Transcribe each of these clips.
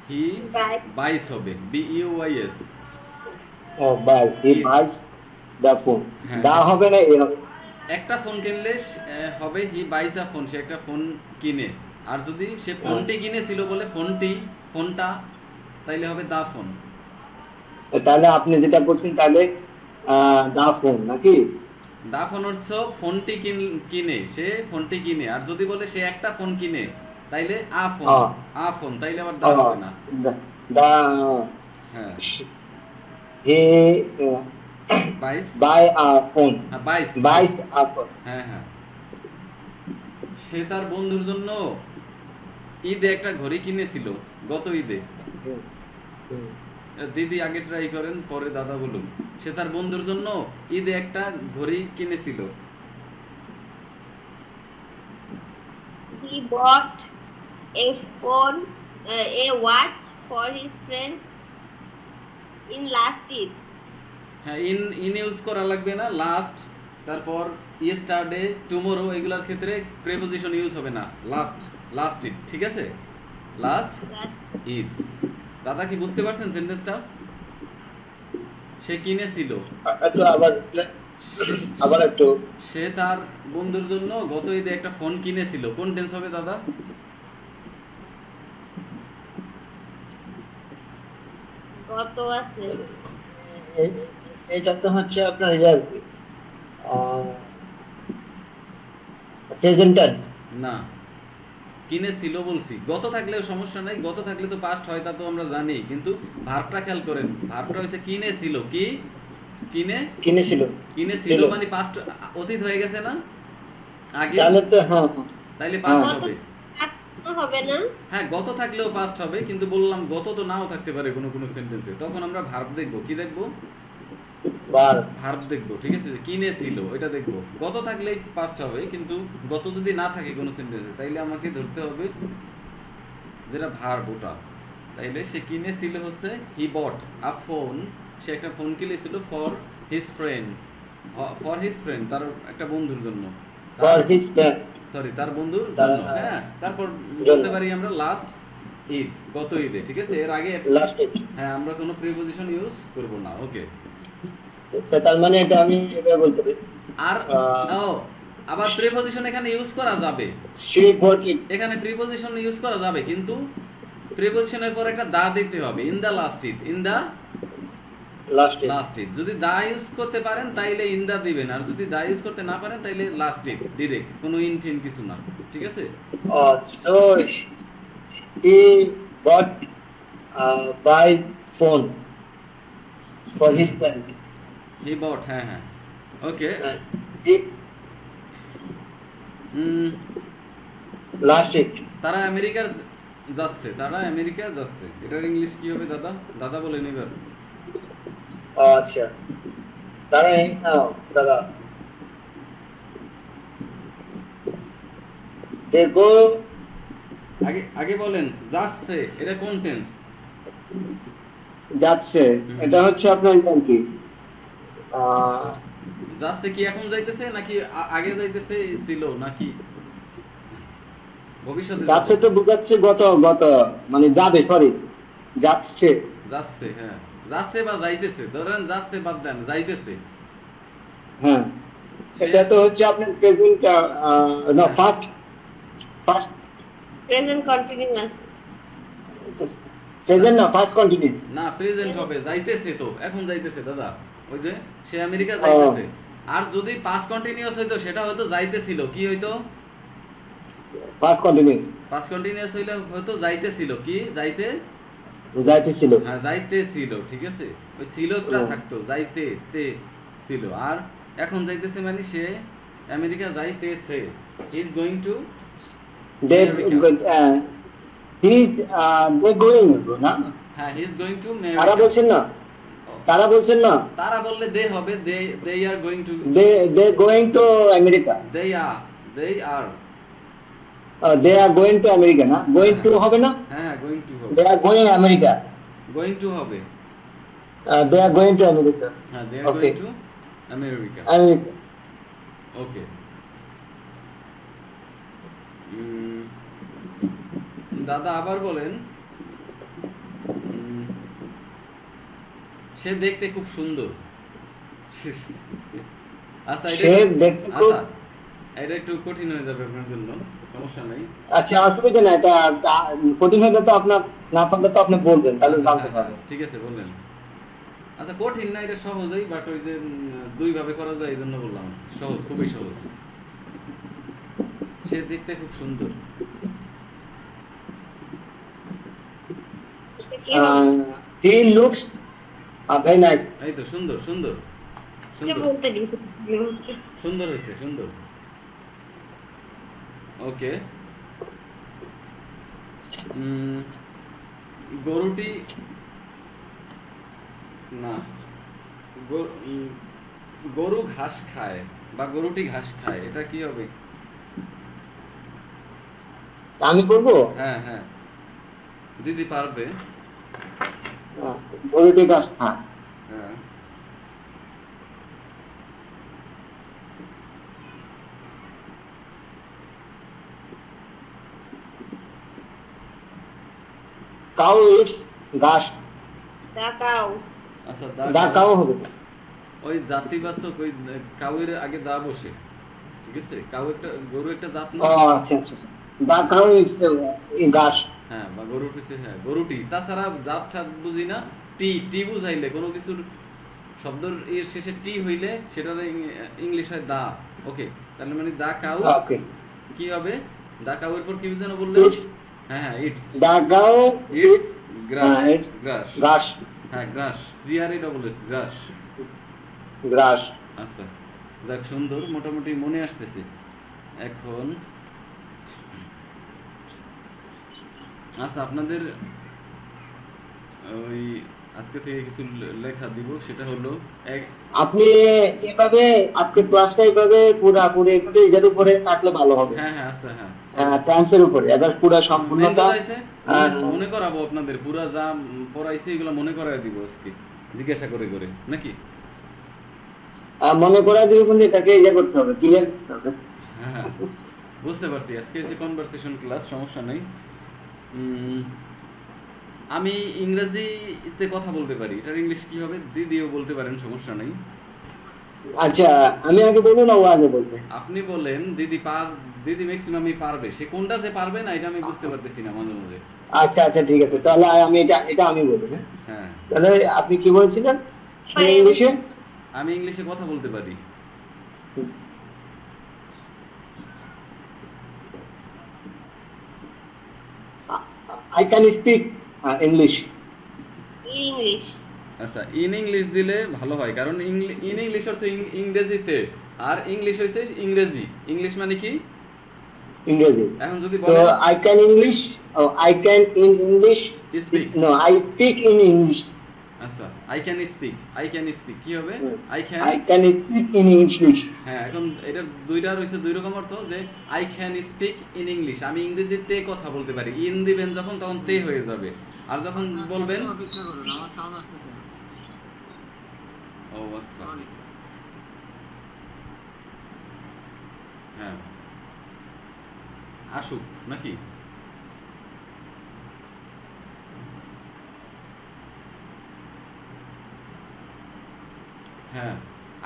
হি বাইস হবে, BUYS। ও বাস, হি ঈদ, বাস দা ফোন। হ্যাঁ দা হ্যাঁ, হবে না, এ হবে? একটা ফোন কিনলে হবে হি বাইস আ ফোন, সে একটা ফোন কিনে। আর যদি সে হ্যাঁ। ফোনটি কিনেছিল বলে ফোনটা, তাইলে হবে দা ফোন। তাহলে আপনি যেটা বলছেন তাহলে দা ফোন নাকি? দা ফোন অর্থ ফোনটি কিনে, সে ফোনটি কিনে। আর যদি বলে সে একটা ফোন কিনে, তাইলে ফোন, অ ফোন, তাইলে আবার অ দা হবে না। দা হ্যাঁ, হে বাইশ, বাই আ ফোন, হ্যাঁ বাইশ বাইশ, বাইস আ ফোন। হ্যাঁ হ্যাঁ। সে তার বন্ধুর জন্য ঈদে একটা ঘড়ি কিনেছিল, গত ঈদে। হুম, হুম। দিদি আগে ট্রাই করেন, পরে দাদা বলুন। সে তার বন্ধুর জন্য ঈদে একটা ঘড়ি কিনেছিল। He bought a phone, a watch for his friend in last Eid. হ্যাঁ, ইন ইন ইউজ করা লাগবে না, লাস্ট, তারপর ইয়েস্টারডে, টুমোরো, এগুলোর ক্ষেত্রে প্রেপোজিশন ইউজ হবে না। লাস্ট, লাস্ট ঈদ, ঠিক আছে, লাস্ট Last. ঈদ। দাদা কি বুঝতে পারছেন সেন্টেন্সটা? সে কিনেছিল, একটু আবার সে আবার একটু। সে তার বন্ধুর জন্য গত ঈদে একটা ফোন কিনেছিল। কোন টেন্স হবে দাদা? গত আছে। এ- এটা তো হচ্ছে আপনার প্রেজেন্ট টেন্স। না, কিনেছিল বলছি। গত থাকলেও সমস্যা নাই, গত থাকলে তো পাস্ট হয়, তা তো আমরা জানি, কিন্তু ভার্বটা খেয়াল করেন, ভার্বটা হয়েছে কিনেছিল। কি কিনে, কিনেছিল, কিনেছিল ছিল। মানে পাস্ট, অতীত হয়ে গেছে না, আগে, তাহলে তো হ্যাঁ, হ্যাঁ, তাইলে হ্যাঁ, পাস্ট গত হবে। হবে না। হ্যাঁ, গত থাকলেও পাস্ট হবে, কিন্তু বললাম গত তো নাও থাকতে পারে কোনো কোনো সেন্টেন্সে, তখন আমরা ভার্ব দেখবো। কি দেখবো? বার। ভার্ব দেখবো, ঠিক আছে। যে কিনেছিল ওইটা দেখবো, গত থাকলেই পাস্ট হবে, কিন্তু গত যদি না থাকে কোনো সেন্টেন্সে, তাইলে আমাকে ধরতে হবে যেটা ভার্ব ওটা। তাইলে সে কিনেছিল হচ্ছে হি বট আ ফোন, সে একটা ফোন কিনেছিল for his friends, for his friend, তার একটা বন্ধুর জন্য, তার, ফর হিজ ফ্রেন্ড। সরি তার বন্ধুর তার জন্য। হ্যাঁ, তারপর জন্য। বলতে পারি আমরা লাস্ট ঈদ, গত ঈদে, ঠিক আছে। এর আগে, লাস্ট ডেট। হ্যাঁ, আমরা কোনো প্রিপোজিশন ইউজ করব না। ওকে। তার মানে এটা আমি এভাবে বলতে পারি। আর ও, আবার প্রিপোজিশন এখানে ইউজ করা যাবে, শি বট ইট। এখানে প্রিপোজিশন ইউজ করা যাবে, কিন্তু প্রিপোজিশনের পর একটা দা দিতে হবে। In the last Eid, in the last date. Last Eid. যদি দা ইউজ করতে পারেন তাইলে ইন দা দিবেন, আর যদি দা ইউজ করতে না পারেন তাইলে লাস্ট ঈদ ডিরেক্ট, কোনো ইন ফিন কিছু না, ঠিক আছে। So he bought by phone for his friend. He bought, হ্যাঁ হ্যাঁ, ওকে। Last date. তারা আমেরিকার যাচ্ছে, তারা আমেরিকা যাচ্ছে, এটার ইংলিশ কি হবে দাদা? দাদা বলেন এবার। আচ্ছা, তারা দাদা, দেখো, আগে আগে বলেন, যাচ্ছে এটা কোন টেন্স? যাচ্ছে। এটা হচ্ছে আপনার জান কি? আহ, যাচ্ছে কি এখন যাইতেছে নাকি আগে যাইতেছে ছিল নাকি ভবিষ্যতে যাবে? যাচ্ছে তো বোঝাচ্ছে গত গত, মানে যাবে, সরি, যাচ্ছে। যাচ্ছে, হ্যাঁ, যাচ্ছে বা যাইতেছে, ধরেন যাচ্ছে বাদ দেন, যাইতেছে। হ্যাঁ, সে, এটা তো হচ্ছে আপনার প্রেজেন্ট, না, হ্যাঁ, ফার্স্ট, ফার্স্ট প্রেজেন্ট কন্টিনিউয়াস। যা- প্রেজেন্ট না, ফার্স্ট কন্টিনিউয়াস। না, প্রেজেন্ট হবে, যাইতেছে তো, এখন যাইতেছে দাদা। ওই যে সে আমেরিকা ও, যাইতেছে। আর যদি পাস্ট কন্টিনিউয়াস হইতো সেটা হয়তো যাইতেছিল, কি হইতো? First continuous. পাস্ট কন্টিনিউয়াস হইলে হয়তো যাইতেছিল, কি যাইতে, যাইতেছিল। হ্যাঁ যাইতে ছিল, ঠিক আছে। ওই সিলটা ও, থাকতো, যাইতে তে ছিল। আর এখন যাইতেছে মানে সে আমেরিকা যাইতেছে, he is going to they America. This they going, না? হ্যাঁ, হি ইজ গোয়িং টু তারা আমেরিকা। বলছেন না, তারা বলছেন না, তারা বললে দে হবে, they, they are going to, they they going to America. They are, they are, they are going to America, না গোয়িং হ্যাঁ টু হ্যাঁ হবে না? হ্যাঁ হ্যাঁ, গোয়িং টু হবে, they are going America. Going to হবে, they are going to America. হ্যাঁ, দে আর ওকে, গোয়িং টু আমেরিকা। আমেরিকা। ওকে। দাদা আবার বলেন। সে দেখতে খুব সুন্দর। আচ্ছা সে দেখতে খুব আচ্ছা এটা একটু কঠিন হয়ে যাবে আপনার জন্য, সমস্যা নাই। আচ্ছা, অসুবিধা না, এটা কঠিন হলে তো আপনার না পারলে তো আপনি বলবেন, তাহলে আচ্ছা, জানতে হ্যাঁ, পারবো। হ্যাঁ, ঠিক আছে বললেন। আচ্ছা কঠিন না, এটা সহজেই, বাট ওই যে দুই ভাবে করা যায় এই জন্য বললাম, সহজ, খুবই সহজ। সে দেখতে খুব সুন্দর। কি হবে? He looks very nice. এই তো সুন্দর সুন্দর এটা সুন্দর বলতে দিছি। সুন্দর হয়েছে, সুন্দর। ওকে। গরুটি না, গরু ঘাস খায় বা গরুটি ঘাস খায়, এটা কি হবে? আমি বলবো হ্যাঁ হ্যাঁ, দিদি পারবে। গরুটি ঘাস খায়। হ্যাঁ, কাউ ইটস ঘাস। তাকাও। আচ্ছা দা কাউ হবে। ওই জাতিবাচক, ওই কাউয়ের আগে দা বসে, ঠিক আছে? কাউ একটা, গরু একটা জাত না? ও আচ্ছা আচ্ছা, দা কাউ ইটস ঘাস। হ্যাঁ, বা গরুর পিছে, হ্যাঁ গরুটি। তাছাড়া জাত ঠাত বুঝি না, টি টি বুঝাইলে কোনো কিছুর শব্দের এর শেষে টি হইলে সেটা ইংলিশ হয় দা। ওকে, তাহলে মানে দা কাউ ওকে, কি হবে? দা কাউ এর পর কি যেন বললেন? ইটস হ্যাঁ হ্যাঁ, it's the cow it's grass. It's grass, ঘাস। হ্যাঁ grass, GRE double S, grass. ঘাস। আচ্ছা, যাক সুন্দর, মোটামুটি মনে আসতেছে এখন। আচ্ছা আপনাদের ওই আজকে থেকে কিছু লেখা দিব, সেটা হলো আপনি এভাবে আজকে ক্লাসটা এভাবে পুরোপুরি এভাবে এর উপরে থাকলে ভালো হবে। হ্যাঁ হ্যাঁ, আচ্ছা হ্যাঁ, ট্রান্সের উপরে এবার পুরো সম্পূর্ণটা মনে করাবো আপনাদের, পুরা যা পড়াইছে এগুলো মনে করাই দিব আজকে, জিজ্ঞাসা করে করে নাকি? মনে করা দিবে, কিন্তু এটাকে ইয়ে করতে হবে, ক্লিয়ার করতে হবে। হ্যাঁ হ্যাঁ, বুঝতে পারছি। আজকে হচ্ছে কনভারসেশন ক্লাস, সমস্যা নেই। আমি ইংরেজিতে কথা বলতে পারি, এটার ইংলিশ কি হবে? দিদিও বলতে পারেন, সমস্যা নেই। আচ্ছা, আমি আগে বলবো না ও আগে বলবে? আপনি বলেন। দিদি ম্যাক্সিমামই পারবে, সে কোনটা যে পারবে না এটা আমি বুঝতে পারতেছি না মাঝে মাঝে। আচ্ছা আচ্ছা, ঠিক আছে, তাহলে আমি এটা আমি বলবো। হ্যাঁ, হ্যাঁ, তাহলে আপনি কি বলছিলেন ইংলিশে? আমি ইংলিশে কথা বলতে পারি। I can speak English. English. আচ্ছা, ইন ইংলিশ দিলে ভালো হয়, কারণ ইন ইংলিশ অর্থ ইংরেজিতে, আর ইংলিশ হইছে ইংরেজি। ইংলিশ মানে কি? ইংরেজি। এখন যদি সো বলেন I can English, I can in English speak, no I speak in English. আচ্ছা, আই ক্যান স্পিক কি হবে? I can speak in English. হ্যাঁ, এখন এটা দুইটা রয়েছে, দুই রকম অর্থ, যে I can speak in English, আমি ইংরেজিতে কথা বলতে পারি। ইন দিবেন যখন, তখন তে হয়ে যাবে। আর যখন বলবেন, অপেক্ষা করুন, আমার সাউন্ড আসতেছে। ও আচ্ছা, সরি। হ্যাঁ আসুক নাকি? হ্যাঁ,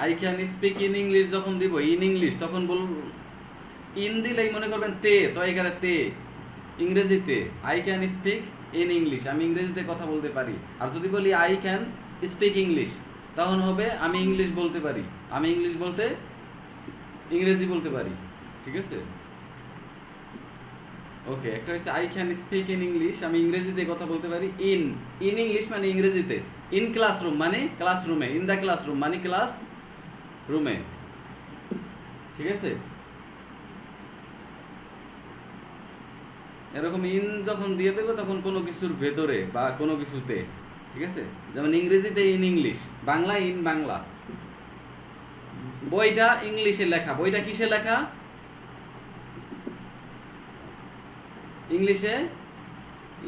I can speak in English যখন দিব, ইন ইংলিশ, তখন বল, ইন দিলেই মনে করবেন তে, তো এখানে তে ইংরেজিতে। I can speak in English, আমি ইংরেজিতে কথা বলতে পারি। আর যদি বলি আই ক্যান স্পিক ইংলিশ, তখন হবে আমি ইংলিশ বলতে পারি, আমি ইংলিশ বলতে ইংরেজি বলতে পারি, ঠিক আছে? ওকে, একটা হচ্ছে I can speak in English, আমি ইংরেজিতে কথা বলতে পারি। ইন ইংলিশ মানে ইংরেজিতে। ইন ক্লাসরুম মানে ক্লাসরুমে, ইন দ্য ক্লাসরুম মানে ক্লাস রুমে, ঠিক আছে? এরকম ইন যখন দিয়ে দেবো, তখন কোনো কিছুর ভেতরে বা কোনো কিছুতে, ঠিক আছে? যেমন ইংরেজিতে in English, Bangla in Bangla. বইটা ইংলিশে লেখা, বইটা কিসে লেখা? ইংলিশে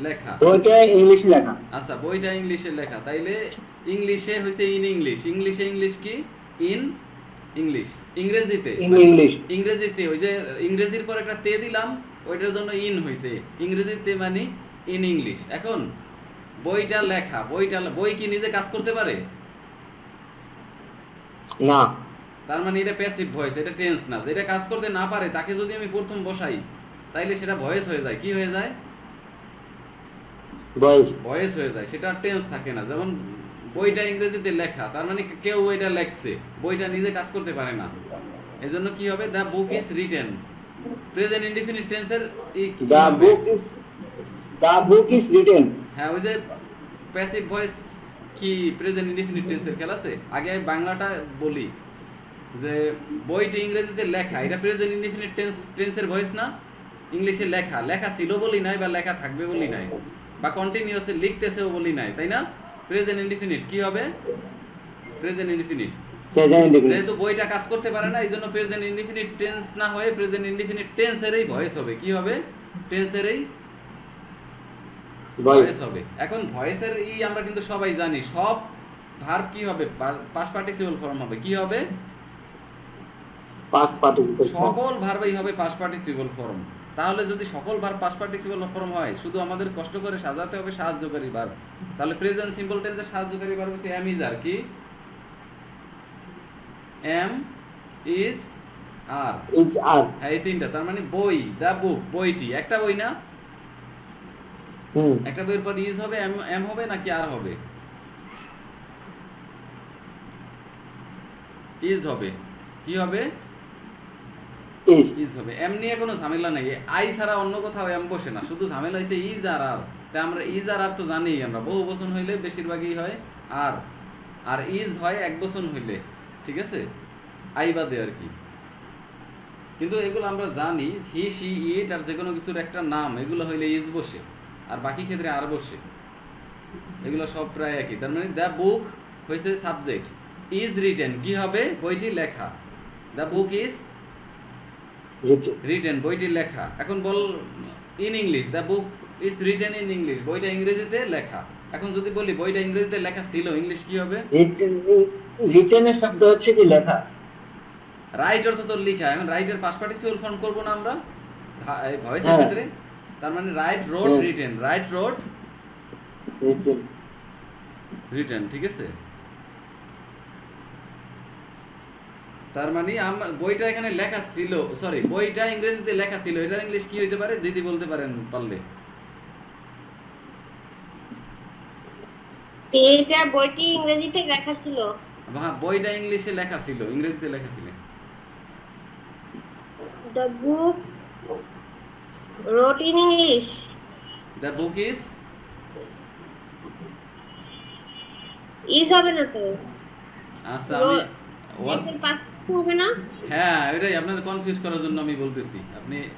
লেখা। বইটা ইংলিশে লেখা। আচ্ছা, বইটা ইংলিশে লেখা, তাইলে ইংলিশে হইছে ইন ইংলিশ। ইংলিশে ইংলিশ কি? In English. ইংরেজিতে ইন ইংলিশ। ইংরেজিতে ওই যে ইংরেজির পর একটা তে দিলাম, ওইটার জন্য ইন হইছে। ইংরেজিতে মানে ইন ইংলিশ। এখন বইটা লেখা, বই কি নিজে কাজ করতে পারে? না। তার মানে এটা প্যাসিভ ভয়েস, এটা টেন্স না। যেটা কাজ করতে না পারে তাকে যদি আমি প্রথম বসাই তাইলে সেটা ভয়েস হয়ে যায়। কি হয়ে যায়? ভয়েস। ভয়েস হয়ে যায়, সেটা টেন্স থাকে না। যেমন বইটা ইংরেজিতে লেখা, তার মানে কেউ এটা লেখছে, বইটা নিজে কাজ করতে পারে না। এজন্য কি হবে? The book is written. Present indefinite টেন্সের দ্য বুক ইজ রিটেন। হ্যাঁ, ওই যে প্যাসিভ ভয়েস কি প্রেজেন্ট ইনডিফিনিট টেন্সের খেলা আছে। আগে আমি বাংলাটা বলি যে বইটি ইংরেজিতে লেখা, এটা প্রেজেন্ট ইনডিফিনিট টেন্সের ভয়েস না? ইংলিশে লেখা, লেখা ছিল বলি নাই, বা লেখা থাকবে বলি নাই, বা কন্টিনিউয়াসলি লিখতেছেও বলি নাই, তাই না? প্রেজেন্ট ইনডিফিনিট কি হবে? Present indefinite. যেহেতু বইটা কাজ করতে পারে না, এই জন্য প্রেজেন্ট ইনডিফিনিট টেন্স না হয়ে প্রেজেন্ট ইনডিফিনিট টেন্সেরই ভয়েস হবে। কি হবে? টেন্সেরই ভয়েস হবে। এখন ভয়েসের আমরা কিন্তু সবাই জানি, সব ভার্ব কি হবে? পাস্ট পার্টিসিপল ফর্ম হবে। কি হবে? Past participle. সকল ভার্বই হবে পাস্ট পার্টিসিপল ফর্ম। তাহলে যদি সকল ভার্ব পাস্ট পার্টিসিপল ফর্ম হয়, শুধু আমাদের কষ্ট করে সাজাতে হবে সাহায্যকারী ভার্ব। তাহলে প্রেজেন্ট সিম্পল টেন্সের সাহায্যকারী ভার্ব হচ্ছে এম ইজ আর। কি? এম ইজ আর। হ্যাঁ, এই তিনটা। তার মানে বই, দা বুক, বইটি একটা বই না? একটা বইয়ের পর ইজ হবে, এম হবে নাকি আর হবে? ইজ হবে। কি হবে? ইজ হবে। এম নিয়ে কোনো ঝামেলা নাই। আই ছাড়া অন্য কোথাও এম বসে না, শুধু ঝামেলা হয়েছে ইজ আর আর। তাই আমরা ইজ আর আর তো জানি, আমরা বহু বচন হইলে বেশিরভাগই হয় আর, আর ইজ হয় এক বচন হইলে, ঠিক আছে, আই বাদে আর কি। কিন্তু এগুলো আমরা জানি, হি সি ইট আর যে কোনো কিছুর একটা নাম, এগুলো হইলে ইজ বসে, আর বাকি ক্ষেত্রে আর বসে। এগুলো সব প্রায় একই। তার মানে দ্য বুক হয়েছে সাবজেক্ট, ইজ রিটেন কি হবে? বইটি লেখা। দ্য বুক ইজ রিটেন, বইটি লেখা। এখন বল in English, the book is written in English, বইটা ইংরেজিতে লেখা। এখন যদি বলি বইটা ইংরেজিতে লেখা ছিল, ইংলিশ কি হবে? রিটেনের শব্দ হচ্ছে কি লেখা। রাইট অর্থ তো লেখা। এখন রাইটের পাস্ট পার্টিসিপল ফর্ম করব না আমরা ভয়েসের ক্ষেত্রে। তার মানে right road written, right road written, ঠিক আছে। তার মানে বইটা এখানে লেখা ছিল, সরি, বইটা ইংরেজিতে লেখা ছিল, এটার ইংলিশ কি হইতে পারে? দিদি বলতে পারেন পারলে। এটা বইটি ইংরেজিতে লেখা ছিল। হ্যাঁ, বইটা ইংলিশে লেখা ছিল, ইংরেজিতে লেখা ছিল। The book wrote in English. The book is হবে না তো? আচ্ছা, আমি পাস্ট হবে না? হ্যাঁ, এটাই আপনাদের কনফিউজ করার জন্য আমি বলতেছি।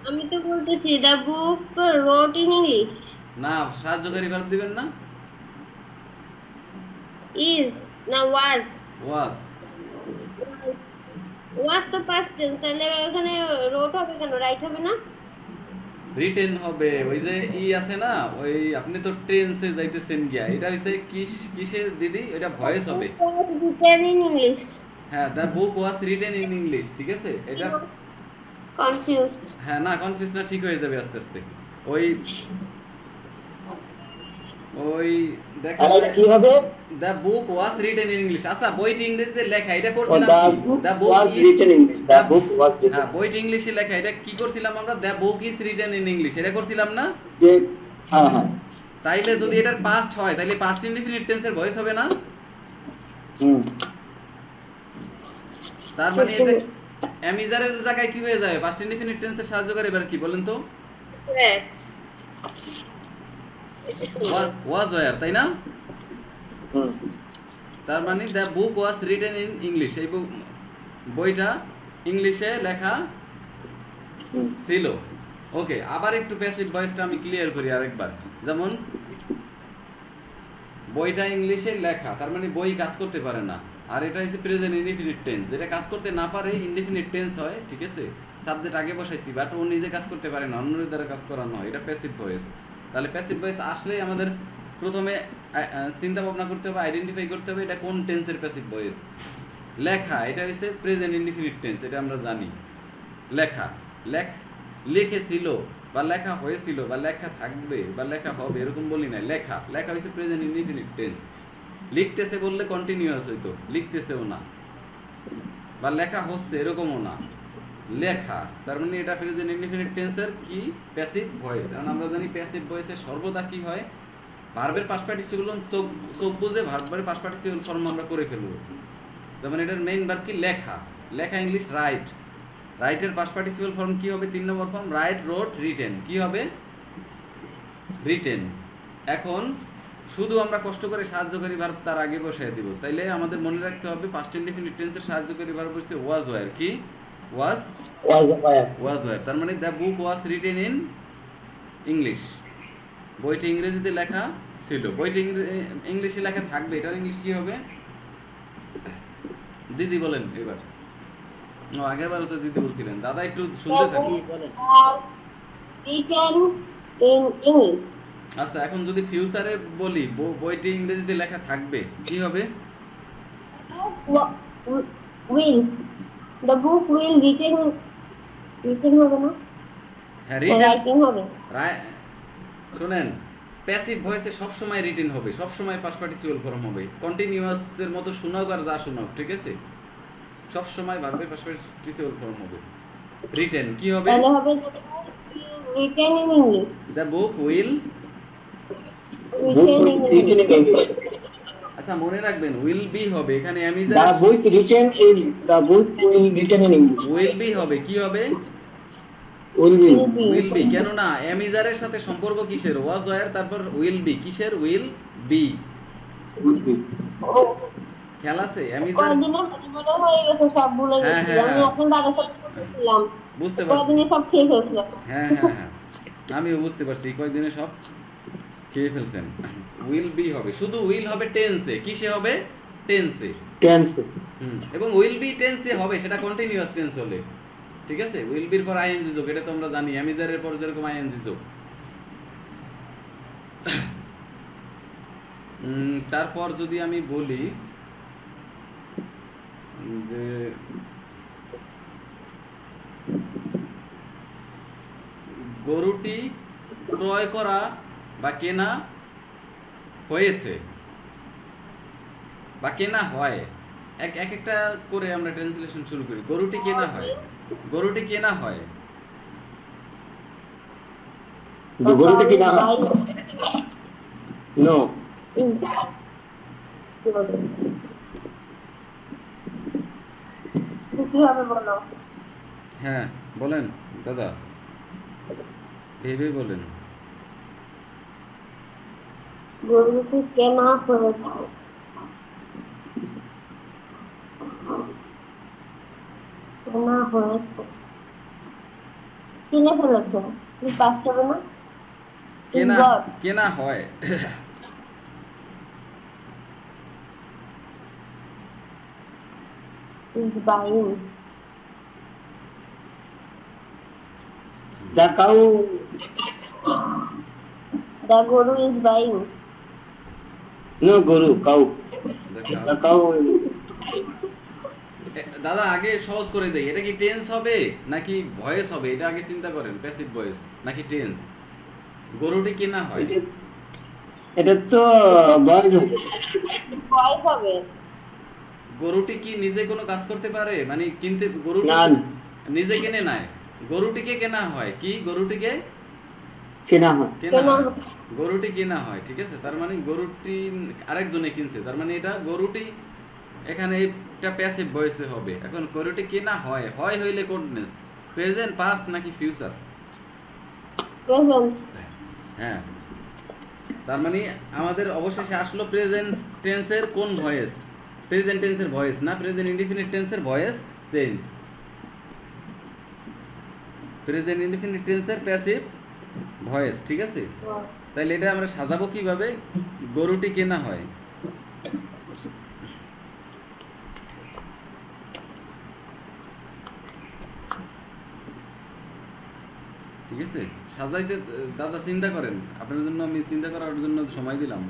আমি তো বলতেছি the book wrote in English. না, সাহায্যকারী ভার্ব দিবেন না? is না was তো পাস্ট টেন্স, তাহলে ওখানে রোট হবে কেন? রাইট হবে না? রিটেন হবে। ওই যে আছে না, ওই আপনি তো টেন্সে যাইতেছেন গিয়া, এটা হইছে কিসে দিদি? এটা ভয়েস হবে। Written in English. হ্যাঁ, the book was written in English, ঠিক আছে। এটা কনফিউজড। হ্যাঁ, না কনফিউজ না, ঠিক হয়ে যাবে আস্তে আস্তে। ওই দেখো কি হবে? The book was written in English. আচ্ছা, বইটি ইংরেজিতে লেখা, এটা করছিলাম কি? The book was written in English. The book was written. হ্যাঁ, বইটি ইংলিশে লেখা, এটা কি করছিলাম আমরা? The book is written in English, এটা করছিলাম না? যে হ্যাঁ হ্যাঁ। তাইলে যদি এটার পাস্ট হয়, তাইলে পাস্ট ইনডিফিনিট টেন্সের ভয়েস হবে না? তার মানে এটা অ্যামিজারের জায়গায় কি হয়ে যায়? পাস্ট ইনডিফিনিট টেন্সের সাহায্যকারী এবার কি বলেন তো? ওয়াজ ওয়্যার, তাই না? তার মানে the book was written in English, এই বইটা ইংলিশে লেখা ছিল। ওকে, আবার একটু প্যাসিভ ভয়েসটা আমি ক্লিয়ার করি আরেকবার। যেমন বইটা ইংলিশে লেখা, তার মানে বই কাজ করতে পারে না। আর এটা হচ্ছে প্রেজেন্ট ইনডিফিনিট টেন্স, যেটা কাজ করতে না পারে ইনডিফিনিট টেন্স হয়, ঠিক আছে। সাবজেক্ট আগে বসাইছি, বাট ও নিজে কাজ করতে পারে না, অন্যের দ্বারা কাজ করানো হয়, এটা প্যাসিভ ভয়েস। তাহলে প্যাসিভ ভয়েস আসলেই আমাদের প্রথমে চিন্তা ভাবনা করতে হবে, আইডেন্টিফাই করতে হবে এটা কোন টেন্সের প্যাসিভ ভয়েস। লেখা, এটা হচ্ছে প্রেজেন্ট ইনডিফিনিট টেন্স, এটা আমরা জানি। লেখা, লিখেছিল, বা লেখা হয়েছিল বা লেখা থাকবে বা লেখা হবে এরকম বলি না। লেখা লেখা হয়েছে প্রেজেন্ট ইনডিফিনিট টেন্স। লিখতেছে বললে কন্টিনিউয়াস হইতো, লিখতেছেও না। বা লেখা হচ্ছে এরকমও না, লেখা। তার মানে এটা প্রেজেন্ট ইনডিফিনিট টেন্সের কি প্যাসিভ ভয়েস। কারণ আমরা জানি প্যাসিভ ভয়েসে সর্বদা কি হয়, ভার্বের পাস্ট পার্টিসিপল চোখ চোখ বুঝে ভার্বের পাস্ট পার্টিসিপল ফর্ম আমরা করে ফেলব। যেমন এটার মেইন ভার্ব কি লেখা, লেখা ইংলিশ রাইট। রাইটের পাস্ট পার্টিসিপল ফর্ম কি হবে? 3 নম্বর ফর্ম রাইট, রোট, রিটেন। কি হবে? রিটেন। এখন শুধু আমরা কষ্ট করে সাহায্যকারী ভার্ব তার আগে বসায় দিব। তাইলে আমাদের মনে রাখতে হবে পাস্ট ইনডিফিনিট টেন্সের সাহায্যকারী ভার্ব হচ্ছে ওয়াজ ওয়্যার। কি? ওয়াজ ওয়্যার। তার মানে the book was written in English. বইটি ইংরেজিতে লেখা ছিল। বইটি ইংলিশে লেখা থাকবে, এটার ইংলিশ কি হবে? দিদি বলেন এবার। আগের বারও তো দিদি বলছিলেন। দাদা একটু শুনতে থাকি। বলেন। written in English. আচ্ছা, এখন যদি ফিউচারে বলি বইটি ইংরেজিতে লেখা থাকবে, কি হবে? The book will written হবে না? হ্যাঁ, রাইটিং হবে। শুনেন, প্যাসিভ ভয়েসে সব সময় রিটেন হবে, সব সময় পাস্ট পার্টিসিপল ফর্ম হবে। কন্টিনিউয়াস এর মতো শোনাও আর যা শোনাও, ঠিক আছে? সব সময় ভার্বের পাস্ট পার্টিসিপল ফর্ম হবে। রিটেন কি হবে? তাহলে হবে the book will written in English. The book will. Written in English. আচ্ছা, মনে রাখবেন উইল বি হবে। এখানে The book written in the book will written in English. Will be হবে। কি হবে? Will be. Will be. কেন না, অ্যামিজারের সাথে সম্পর্ক কিসের? ওয়াজ ওয়্যার, তারপর উইল বি। কিসের? Will be. Will be. খেয়াল আছে? অ্যামিজার কয়দিনে মনে হয়ে গেছে, সব ভুলে হ্যাঁ, গেছি। হ্যাঁ, আমি হ্যাঁ। আপনার দাদার সাথে বলতেছিলাম, বুঝতে পারছি। কয়দিনে সব খেয়ে ফেলছিলাম। হ্যাঁ, আমিও বুঝতে পারছি কয়েকদিনে সব খেয়ে ফেলছেন। উইল বি হবে, শুধু উইল হবে টেন্সে। কিসে হবে? টেন্সে। Tense. এবং উইল বি টেন্সে হবে, সেটা কন্টিনিউয়াস টেন্স হলে। ঠিক আছে? উইল বির পর আইএনজি যোগ, এটা তো আমরা জানি। অ্যামিজারের পর যেরকম আইএনজি যোগ। তারপর যদি আমি বলি যে গরুটি ক্রয় করা বা কেনা হয়েছে বা কেনা হয়, এক একটা করে আমরা ট্রান্সলেশন শুরু করি। গরুটি কেনা হয়, গরুটি কেনা হয়। The guru to kina. No. কি হবে বলো? হ্যাঁ, বলেন দাদা, ভেবে বলেন। গরুটি কেনা হয়েছে। কেনা হয়েছে, কিনে ফেলেছে। তুমি পাচ্ছ না? কেনা God কেনা হয়। is buying. The cow. The guru is buying. No guru. Cow. The cow. দাদা আগে সহজ করে দেই, এটা কি টেন্স হবে নাকি ভয়েস হবে? এটা আগে চিন্তা করেন, প্যাসিভ ভয়েস নাকি টেন্স? গরুটি কেনা হয়, এটা তো বয়স হবে। Voice হবে। গরুটি কি নিজে কোনো কাজ করতে পারে? মানে কিনতে, গরুটি না। নিজে কিনে নেয়। গরুটিকে কেনা হয়। কি? গরুটিকে কেনা হয়। কেনা হয়। গরুটি কেনা হয়, ঠিক আছে? তার মানে গরুটি আরেকজনে কিনছে, তার মানে এটা গরুটি এখানে একটা প্যাসিভ ভয়েসে হবে। এখন গরুটি কেনা হয়, হয় হইলে কোনটেন্স? প্রেজেন্ট, পাস্ট নাকি ফিউচার? Present. হ্যাঁ, তার মানে আমাদের অবশেষে আসলো প্রেজেন্ট টেন্সের কোন ভয়েস? প্রেজেন্ট টেন্সের ভয়েস না, প্রেজেন্ট ইনডিফিনিট টেন্সের ভয়েস চেঞ্জ। প্রেজেন্ট ইনডিফিনিট টেন্সের প্যাসিভ ভয়েস, ঠিক আছে? তাইলে এটা আমরা সাজাবো কিভাবে? গরুটি কেনা হয়। ঠিক আছে, সাজাইতে দাদা চিন্তা করেন, আপনার জন্য আমি চিন্তা করার জন্য সময় দিলাম।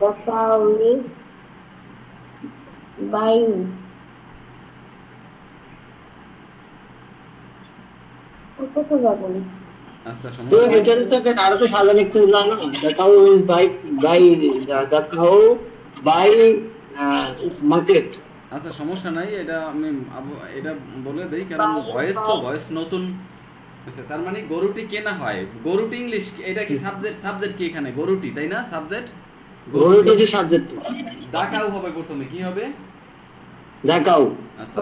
The cow is buying. কত তো যাবেন? আচ্ছা So সমস্যা এটা হচ্ছে যে আরো তো সাজানো একটু জানো the cow is by the cow by is market. আচ্ছা সমস্যা নাই, এটা আমি এটা বলে দেই, কারণ ভয়েস তো ভয়েস নতুন হয়েছে। তার মানে গরুটি কেনা হয়, গরুটি ইংলিশ, এটা কি সাবজেক্ট কি এখানে গরুটি, তাই না? সাবজেক্ট গরুটা যে সাবজেক্ট ডাকাও হবে প্রথমে, কি হবে? the cow আচ্ছা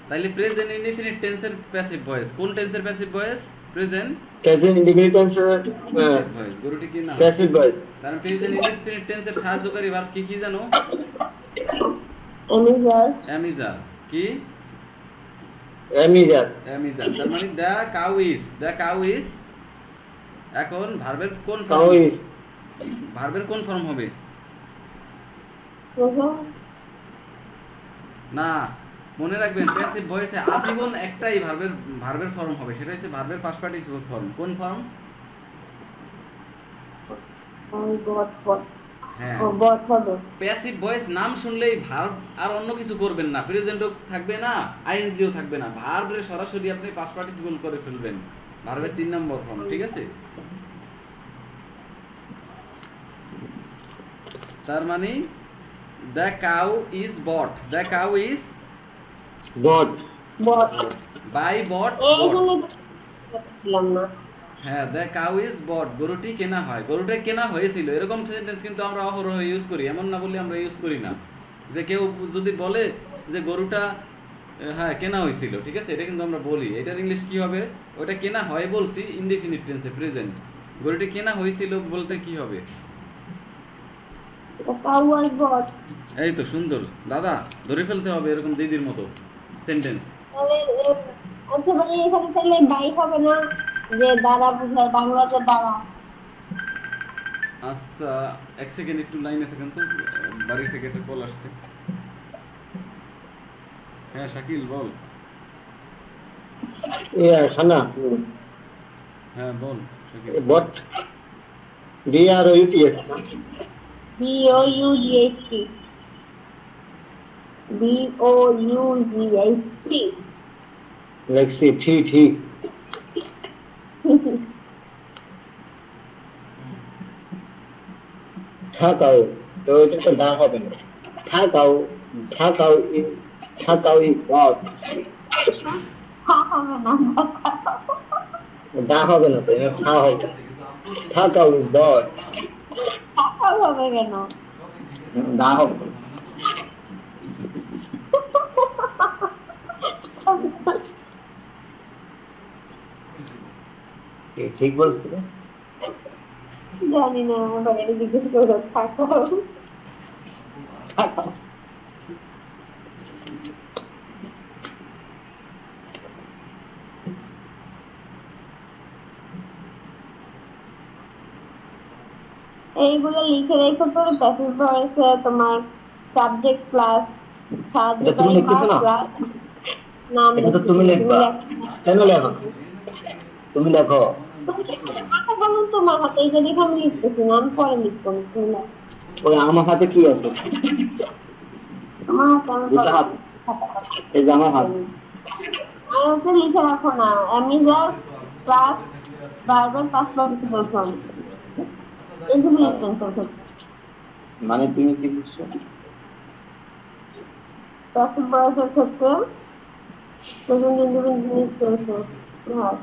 তাইলে প্রেজেন্ট ইনডিফিনিট টেন্সের প্যাসিভ ভয়েস, কোন টেন্সের passive voice? Present present indefinite tense voice. গরুটি কেনা হয়, passive voice কারণ প্রেজেন্ট ইনডিফিনিট টেন্সের সাহায্যকারী ভার্ব কি কি জানো? Amizer. অ্যামিজার। কি? amizer am is are. তার মানে দ্য কাউ ইজ এখন ভার্বের কোন cow ফর্ম? is ভার্বের কোন ফর্ম হবে? Present. না, মনে রাখবেন প্যাসিভ ভয়েসে আজীবন একটাই ভার্বের ফর্ম হবে, সেটা হচ্ছে ভার্বের পাস্ট পার্টিসিপল ফর্ম। কোন ফর্ম? What? হ্যাঁ, What হবে? প্যাসিভ ভয়েস নাম শুনলেই ভার্ব আর অন্য কিছু করবেন না, প্রেজেন্টও থাকবে না, আইএনজিও থাকবে না, ভার্বের সরাসরি আপনি পাস্ট পার্টিসিপল করে ফেলবেন, ভার্বের 3 নম্বর ফর্ম, ঠিক আছে? তার মানে the cow is bought, the cow is bought What? Buy bought. এই জন্য ছিলাম না। হ্যাঁ, দ্য কাউ ইজ বট, গরুটি কেনা হয়, গরুটা কেনা হয়েছিল, এরকম সেন্টেন্স কিন্তু আমরা অহরহ ইউজ করি, এমন না বলে আমরা ইউজ করি না। যে কেউ যদি বলে যে গরুটা হ্যাঁ কেনা হয়েছিল, ঠিক আছে, এটা কিন্তু আমরা বলি। এটার ইংলিশ কি হবে? ওটা কেনা হয় বলছি ইনডিফিনিট টেন্সে, প্রেজেন্ট। গরুটি কেনা হয়েছিল বলতে কি হবে? The cow was bought. এই তো সুন্দর দাদা, ধরে ফেলতে হবে এরকম দিদির মতো সেন্টেন্স। তাহলে আচ্ছা মানে এখানে তাহলে বাই হবে না, যে দাদা বুঝায় বাংলাতে দাদা। আচ্ছা এক সেকেন্ড একটু লাইনে থাকেন তো, বাড়ি থেকে একটা কল আসছে। হ্যাঁ শাকিল বল। yeah sana হ্যাঁ বল Shakil. bought b r o u t s B-O-U-G-H-T. B-O-U-G-H-T. let's see t থাকাও তো এটা তো দা হবে না থাকাও is bought হা হবে না। দা হবে না তো এটা থা হবে থাকাও is bought থাকাও হবে কেন? দা হবে ঠিক বলছি না? জানি না, আমার এটা জিজ্ঞেস করে থাকাও। থাকাও এইগুলো লিখে রেখো তো, প্যাসিভ ভয়েসে তোমার সাবজেক্ট প্লাস এটা তুমি সাহায্যকারী লিখতেছো না? প্লাস নাম। এটা তো তুমি লিখবা। কেন লেখো? তুমি লেখো। আচ্ছা বলুন তোমার হাতে, এই যে দেখে আমি লিখতেছি না, আমি পরে লিখবো না, তুমি লেখো। ওই আমার হাতে কি আছে? আমার হাতে আমি দুটো হাত। এই যে আমার হাত। আমি ওকে লিখে রাখো না, অ্যামিজার প্লাস ভার্বের পাস্ট পার্টিসিপল ফর্ম, ইনডিফিনিট টেন্সের ক্ষেত্রে। মানে তুমি কি বুঝছো? প্যাসিভ ভয়েসের ক্ষেত্রে প্রেজেন্ট ইনডিফিনিট টেন্সের হয়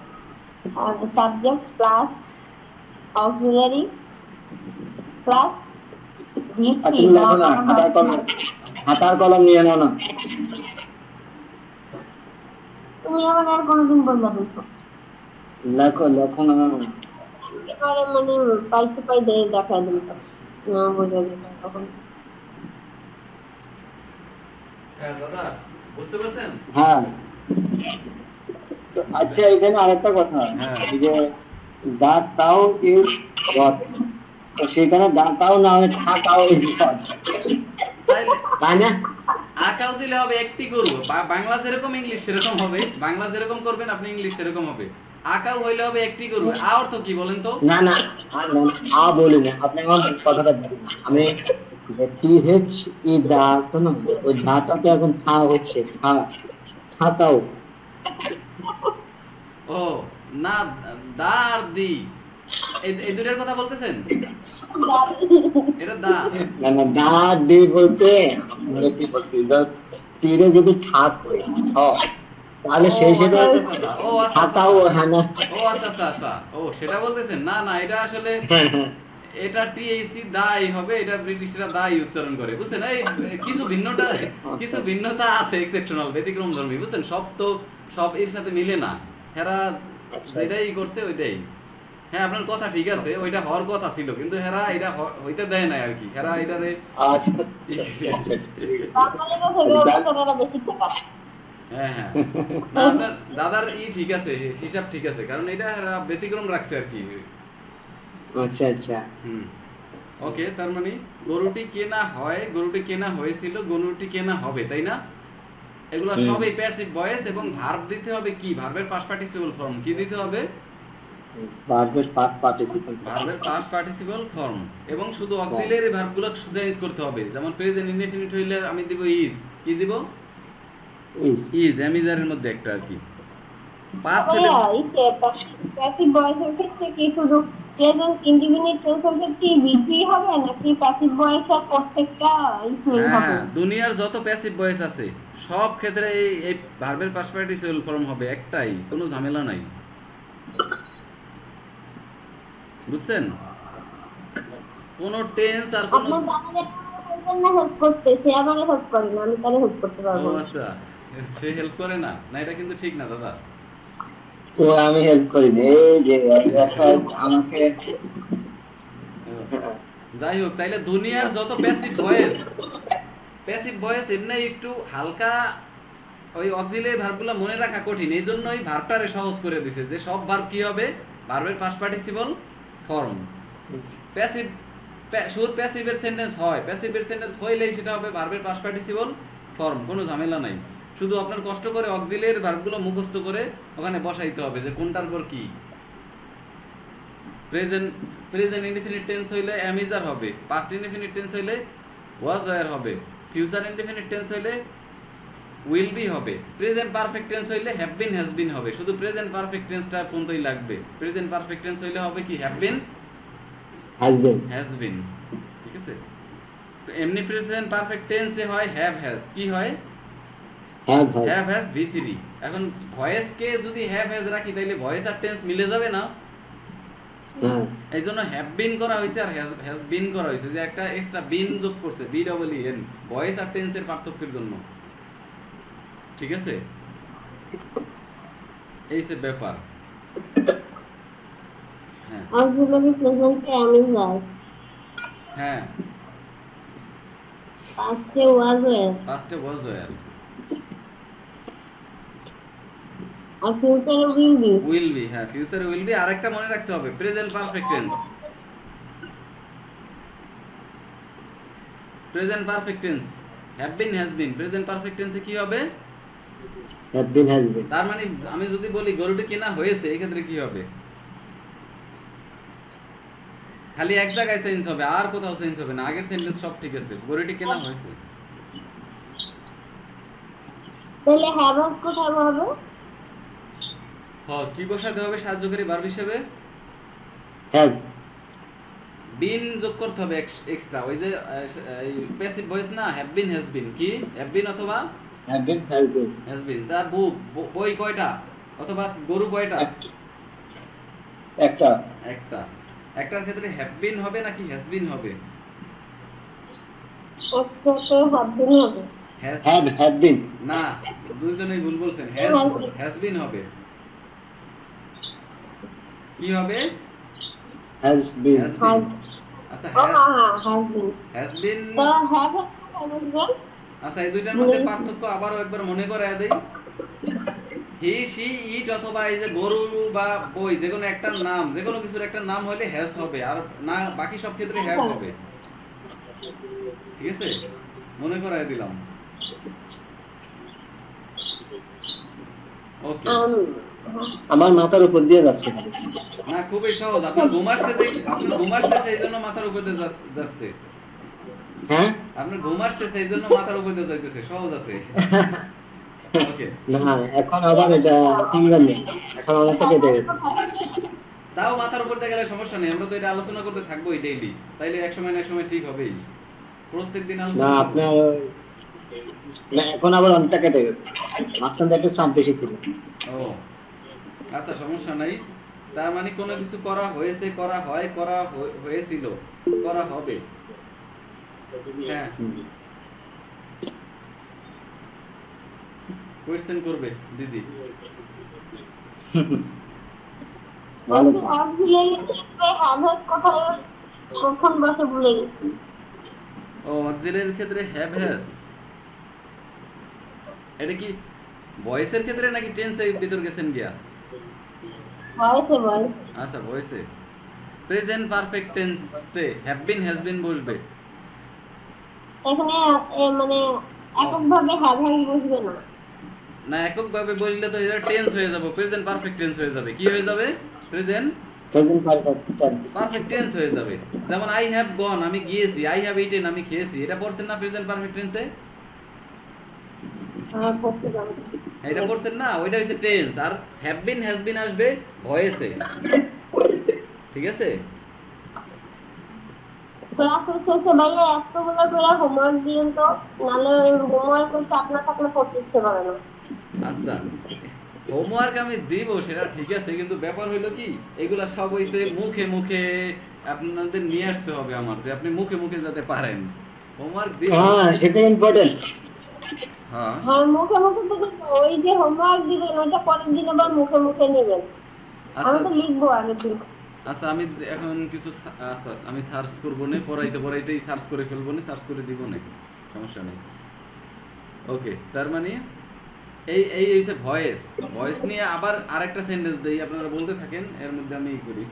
আর সাবজেক্ট প্লাস অক্সিলারি প্লাস আর তুমি লেখো না, খাতার কলম নিয়ে নাও না। তুমি আমার আর কোনোদিন বললে দেখো, লেখো না। এবারে মানে পাই টু পাই দিয়ে দেখা দিল না, বোঝা যেত তখন। হ্যাঁ দাদা বুঝতে পারছেন? হ্যাঁ তো আচ্ছা এখানে আরেকটা কথা, হ্যাঁ। এই যে দা কাউ ইজ গট, তো সেখানে দা কাউ না হলে থা কাউ ইজ গট, তাইলে তাই না? আকাল দিলে হবে একটি গরু, বাংলা যেরকম ইংলিশ সেরকম হবে, বাংলা যেরকম করবেন আপনি ইংলিশ সেরকম হবে। আকাউ হইলে হবে একটি গরু। আ অর্থ কি বলেন তো? না না আ বলি না, আপনি আমার কথাটা বুঝুন। আমি যে টিএইচ ই দা আছে না, ওই দাটাতে এখন থা হচ্ছে, থা থাকাও। ও না, দা আর দি এই দুটার কথা বলতেছেন? এটা দা। না না, দা দি বলতে আমরা কি বলছি, যে তীরে যদি থাক হয় তাহলে ও সেই আচ্ছা সেটা আচ্ছা আচ্ছা, ও আচ্ছা আচ্ছা থাকাও আচ্ছা। হ্যাঁ না। ও আচ্ছা আচ্ছা আচ্ছা, ও সেটা বলতেছেন? না না, এটা আসলে হ্যাঁ হ্যাঁ এটা টিএসি দাই হবে, এটা ব্রিটিশরা দাই উচ্চারণ করে, বুঝছেন? এই কিছু ভিন্নতা আছে, এক্সেপশনাল, ব্যতিক্রম ধর্মী, বুঝছেন? সব তো সব এর সাথে মিলে না। হেরা আচ্ছা, যেটাই করছে ওইটাই। হ্যাঁ, আপনার কথা ঠিক আছে, ওইটা হওয়ার কথা ছিল, কিন্তু হেরা এটা হইতে দেয় না আর কি। হেরা এটারে আচ্ছা বাঙালিরা থেকে অবস্থাটা বেশি টাকা। হ্যাঁ হ্যাঁ, না আপনার দাদার ঠিক আছে, হিসাব ঠিক আছে, কারণ এটা হেরা ব্যতিক্রম রাখছে আর কি। আচ্ছা আচ্ছা। হুম, ওকে, তার মানে গরুটি কেনা হয়, গরুটি কেনা হয়েছিল, গরুটি কেনা হবে, তাই না? এগুলো সবই প্যাসিভ ভয়েস, এবং ভার্ব দিতে হবে কি? ভার্বের পাস্ট পার্টিসিপল ফর্ম কি দিতে হবে? ভার্বের পাস্ট পার্টিসিপল, ভার্বের পাস্ট পার্টিসিপল ফর্ম, এবং শুধু অক্সিলিয়ারি ভার্বগুলো চেঞ্জ করতে হবে। যেমন প্রেজেন্ট ইনডেফিনিট হইলে আমি দিব ইজ, কি দিব? ইজ। ইজ, এমিজারের মধ্যে একটা আর কি। পাস্ট হলে প্যাসিভ ভয়েসের ক্ষেত্রে কি শুধু প্রেজেন্ট ইনডিফিনিট টেন্সের ক্ষেত্রে বিজি হবে নাকি প্যাসিভ ভয়েসের প্রত্যেকটা ইসেই হবে? হ্যাঁ, দুনিয়ার যত প্যাসিভ ভয়েস আছে সব ক্ষেত্রে এই ভার্বের পাস্ট পার্টিসিপল ফর্ম হবে, একটাই, কোনো ঝামেলা নাই, বুঝছেন? কোনো টেন্স আর কোনো, আপনার দাদাকে বলবেন না হেল্প করতে, সে আমাকে হেল্প করে না, আমি তাহলে হেল্প করতে ও পারবো না। আচ্ছা, সে হেল্প করে না, না এটা কিন্তু ঠিক না দাদা। তো আমি হেল্প করি না, এই যে আমাকে। যাই হোক, তাইলে দুনিয়ার যত প্যাসিভ ভয়েস এমনি একটু হালকা, ওই অক্সিলিয়ারি ভার্বগুলো মনে রাখা কঠিন, এই জন্যই ভার্বটারে সহজ করে দিছে, যে সব ভার্ব কি হবে? ভার্বের পাস্ট পার্টিসিপল ফর্ম। প্যাসিভ শুধু প্যাসিভের সেন্টেন্স হয়, প্যাসিভের সেন্টেন্স হইলেই সেটা হবে ভার্বের পাস্ট পার্টিসিপল ফর্ম, কোনো ঝামেলা নাই। শুধু আপনার কষ্ট করে অক্সিলিয়ারি ভার্বগুলো মুখস্থ করে ওখানে বসাইতে হবে যে কোনটার পর কি। প্রেজেন্ট ইনডিফিনিট টেন্স হইলে অ্যামিজার হবে, পাস্ট ইনডিফিনিট টেন্স হইলে ওয়াজ ওয়্যার হবে, ফিউচার ইনডিফিনিট টেন্স হইলে উইল বি হবে, প্রেজেন্ট পারফেক্ট টেন্স হইলে হ্যাভ বিন হ্যাজ বিন হবে। শুধু প্রেজেন্ট পারফেক্ট টেন্সটা পর্যন্তই লাগবে। প্রেজেন্ট পারফেক্ট টেন্স হইলে হবে কি? হ্যাভ বিন হ্যাজ বিন, ঠিক আছে? তো এমনি প্রেজেন্ট পারফেক্ট টেন্সে হয় হ্যাভ হ্যাজ, কি হয়? Have has V3। এখন ভয়েস কে যদি হ্যাভ হ্যাজ রাখি তাহলে ভয়েস আর টেন্স মিলে যাবে না? এই জন্য হ্যাভ বিন করা হয়েছে আর হ্যাজ বিন করা হয়েছে, যে একটা এক্সট্রা বিন যোগ করছে, BEEN, ভয়েস আর টেন্সের পার্থক্যের জন্য, ঠিক আছে? এই সে ব্যাপার। হ্যাঁ অক্সিলারি প্রেজেন্টে আমি যাই, হ্যাঁ, পাস্টে ওয়াজ ওয়্যার, ফার্স্টে ওয়াজ ওয়্যার, আর ফিউচারে উইল বি। হ্যাঁ, ফিউচারে উইল বি। আরেকটা মনে রাখতে হবে, present perfect tense, present perfect tense have been has been, present perfect টেন্সে কি হবে? তার মানে আমি যদি বলি গরুটি কেনা হয়েছে, এই ক্ষেত্রে কি হবে? খালি এক জায়গায় চেঞ্জ হবে, আর কোথাও চেঞ্জ হবে না, আগের সেন্টেন্স সব ঠিক আছে, গরুটি কেনা হয়েছে। তাহলে হ্যাভ হ্যাজ কোথায় হবে? হ্যাঁ, কি বসাতে হবে সাহায্যকারী ভার্ব হিসেবে? বিন যোগ করতে হবে এক্সট্রা, ওই যে এই প্যাসিভ ভয়েস না, হ্যাভ বিন হ্যাজ বিন, কি হ্যাভ বিন অথবা হ্যাজ বিন। তার বই কয়টা অথবা গরু কয়টা? একটা। একটার ক্ষেত্রে হ্যাভ বিন হবে নাকি হ্যাজ বিন হবে? একটাতে হ্যাভ বিন হবে, হ্যাভ বিন না, দুইজনেই ভুল বলছেন, হ্যাজ বিন হবে। কি হবে? Has been. আচ্ছা, হ্যাজ বিন। তো হ্যাভ কোথায় বসবে? আচ্ছা, এই দুইটার মধ্যে পার্থক্য আবারও একবার মনে করায় দেই। হি সি ইট অথবা এই যে গরু বা বই, যে কোনো একটা নাম, যে কোনো কিছুর একটা নাম হলে হ্যাজ হবে, আর না বাকি সব ক্ষেত্রে হ্যাভ হবে, ঠিক আছে? মনে করায় দিলাম। ওকে, আমার মাথার উপর দিয়ে যাচ্ছে। না, খুবই সহজ। আপনার ঘুম আসতেছে, আপনার ঘুম আসতেছে এই জন্য মাথার উপর দিয়ে যাচ্ছে। হ্যাঁ আপনার ঘুম আসতেছে এই জন্য মাথার উপর দিয়ে যাইতেছে, সহজ আছে। ওকে, না, এখন আবার এটা কেমন নেই, এখন অনেকটা কেটে গেছে। তাও মাথার উপর দিয়ে গেলে সমস্যা নেই, আমরা তো এটা আলোচনা করতে থাকবোই ডেইলি, তাইলে এক সময় না এক সময় ঠিক হবেই, প্রত্যেকদিন না আলোচনা করবো। আপনার, না এখন আবার অনেকটা কেটে গেছে, মাঝখানে একটু চাপ বেশি ছিল। ও আচ্ছা, সমস্যা নাই। তার মানে কোনো কিছু করা হয়েছে, করা হয়, হয়েছিল, করা হবে। হ্যাঁ, কোয়েশ্চেন করবে দিদি। ভালো বলছি অক্সিলিয়ারি ক্ষেত্রে হ্যাভ হ্যাজ কোথায় কখন বসে ভুলে গেছি। ও, অক্সিলারির ক্ষেত্রে হ্যাভ হ্যাজ, এটা কি ভয়েসের ক্ষেত্রে নাকি টেন্সের ভিতর গেছেন গিয়া? ভয়েসে ভয়েস আচ্ছা, ভয়েসে। প্রেজেন্ট পারফেক্ট টেন্সে হ্যাভ বিন হ্যাজ বিন বসবে। এখানে মানে এককভাবে হ্যাভ হ্যাজ বসবে না। না, এককভাবে বললে তো এটা টেন্স হয়ে যাবে, প্রেজেন্ট পারফেক্ট টেন্স হয়ে যাবে। কি হয়ে যাবে? Present present perfect tense. Perfect tense হয়ে যাবে। যেমন আই হ্যাভ গন, আমি গিয়েছি, আই হ্যাভ ইটেন, আমি খেয়েছি, এটা পড়ছেন না প্রেজেন্ট পারফেক্ট টেন্সে? আমার পড়তে যাবে এটা পড়ছেন না, ওইটা হচ্ছে টেন্স। আর হ্যাভ বিন হ্যাজ বিন আসবে ভয়েসে, ঠিক আছে? ক্লাস শেষে ভাইয়া এতগুলো করে হোমওয়ার্ক দিন তো, নাহলে হোমওয়ার্ক চাপ না থাকলে পড়তে ইচ্ছে করে না। আচ্ছা, হোমওয়ার্ক আমি দিব সেটা ঠিক আছে, কিন্তু ব্যাপার হইলো কি, এগুলা সব হইছে মুখে মুখে আপনাদের নিয়ে আসতে হবে আমার, যে আপনি মুখে মুখে যাতে পারেন। হোমওয়ার্ক দিব, হ্যাঁ সেটা ইম্পর্টেন্ট। হ্যাঁ। হ্যাঁ মুখে মুখে তো দেবো, ওই যে হোমওয়ার্ক দিবেন ওইটা পরের দিন আবার মুখে মুখে নেবেন। আচ্ছা আমি তো লিখবো আগে দিন। আচ্ছা, আমি এখন কিছু আচ্ছা আমি সার্চ করবো না, পড়াইতেই সার্চ করে ফেলবো না, সার্চ করে দিব না, সমস্যা নেই। ওকে, তার মানে এই এই হচ্ছে ভয়েস। ভয়েস নিয়ে আবার আরেকটা সেন্টেন্স দেই, আপনারা বলতে থাকেন, এর মধ্যে আমি ই করি।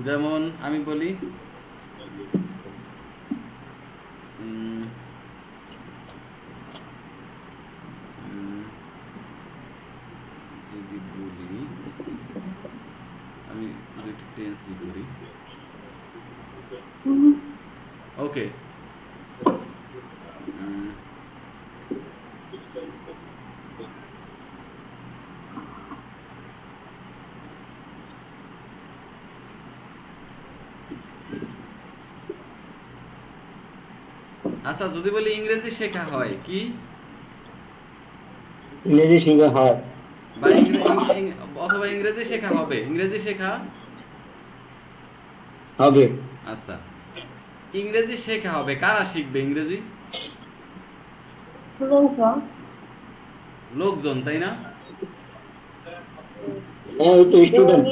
যেমন আমি বলি যদি বলি, আমি আরেকটু টেন্স ই করি। ওকে, আচ্ছা যদি বলি ইংরেজি শেখা হয় কি, ইংরেজি শেখা হয়, বা অথবা ইংরেজি শেখা হবে, ইংরেজি শেখা হবে। আচ্ছা, ইংরেজি শেখা হবে, কারা শিখবে ইংরেজি? লোকজন, তাই না? হ্যাঁ ওই তো স্টুডেন্ট।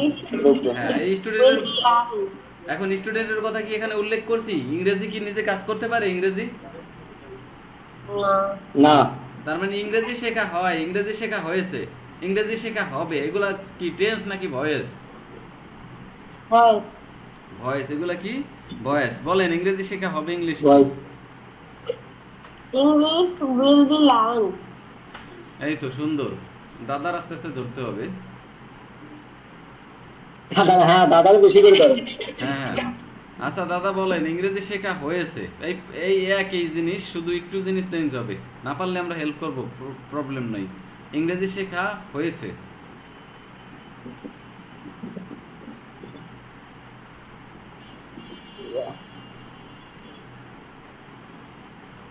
হ্যাঁ, এই স্টুডেন্টের, এখন স্টুডেন্টের কথা কি এখানে উল্লেখ করছি? ইংরেজি কি নিজে কাজ করতে পারে ইংরেজি? না, তার মানে ইংরেজি শেখা হয়, ইংরেজি শেখা হয়েছে, ইংরেজি শেখা হবে, এগুলা কি টেন্স নাকি ভয়েস? ভয়েস। এগুলা কি ভয়েস? বলেন ইংরেজি শেখা হবে English. English will be learn. এই তো সুন্দর, দাদার আস্তে আস্তে ধরতে হবে। দাদা, হ্যাঁ দাদার বেশি করে করেন। হ্যাঁ হ্যাঁ, আচ্ছা দাদা বলেন ইংরেজি শেখা হয়েছে, এই এই একই জিনিস, শুধু একটু জিনিস চেঞ্জ হবে, না পারলে আমরা হেল্প করব, প্রবলেম নাই। ইংরেজি শেখা হয়েছে।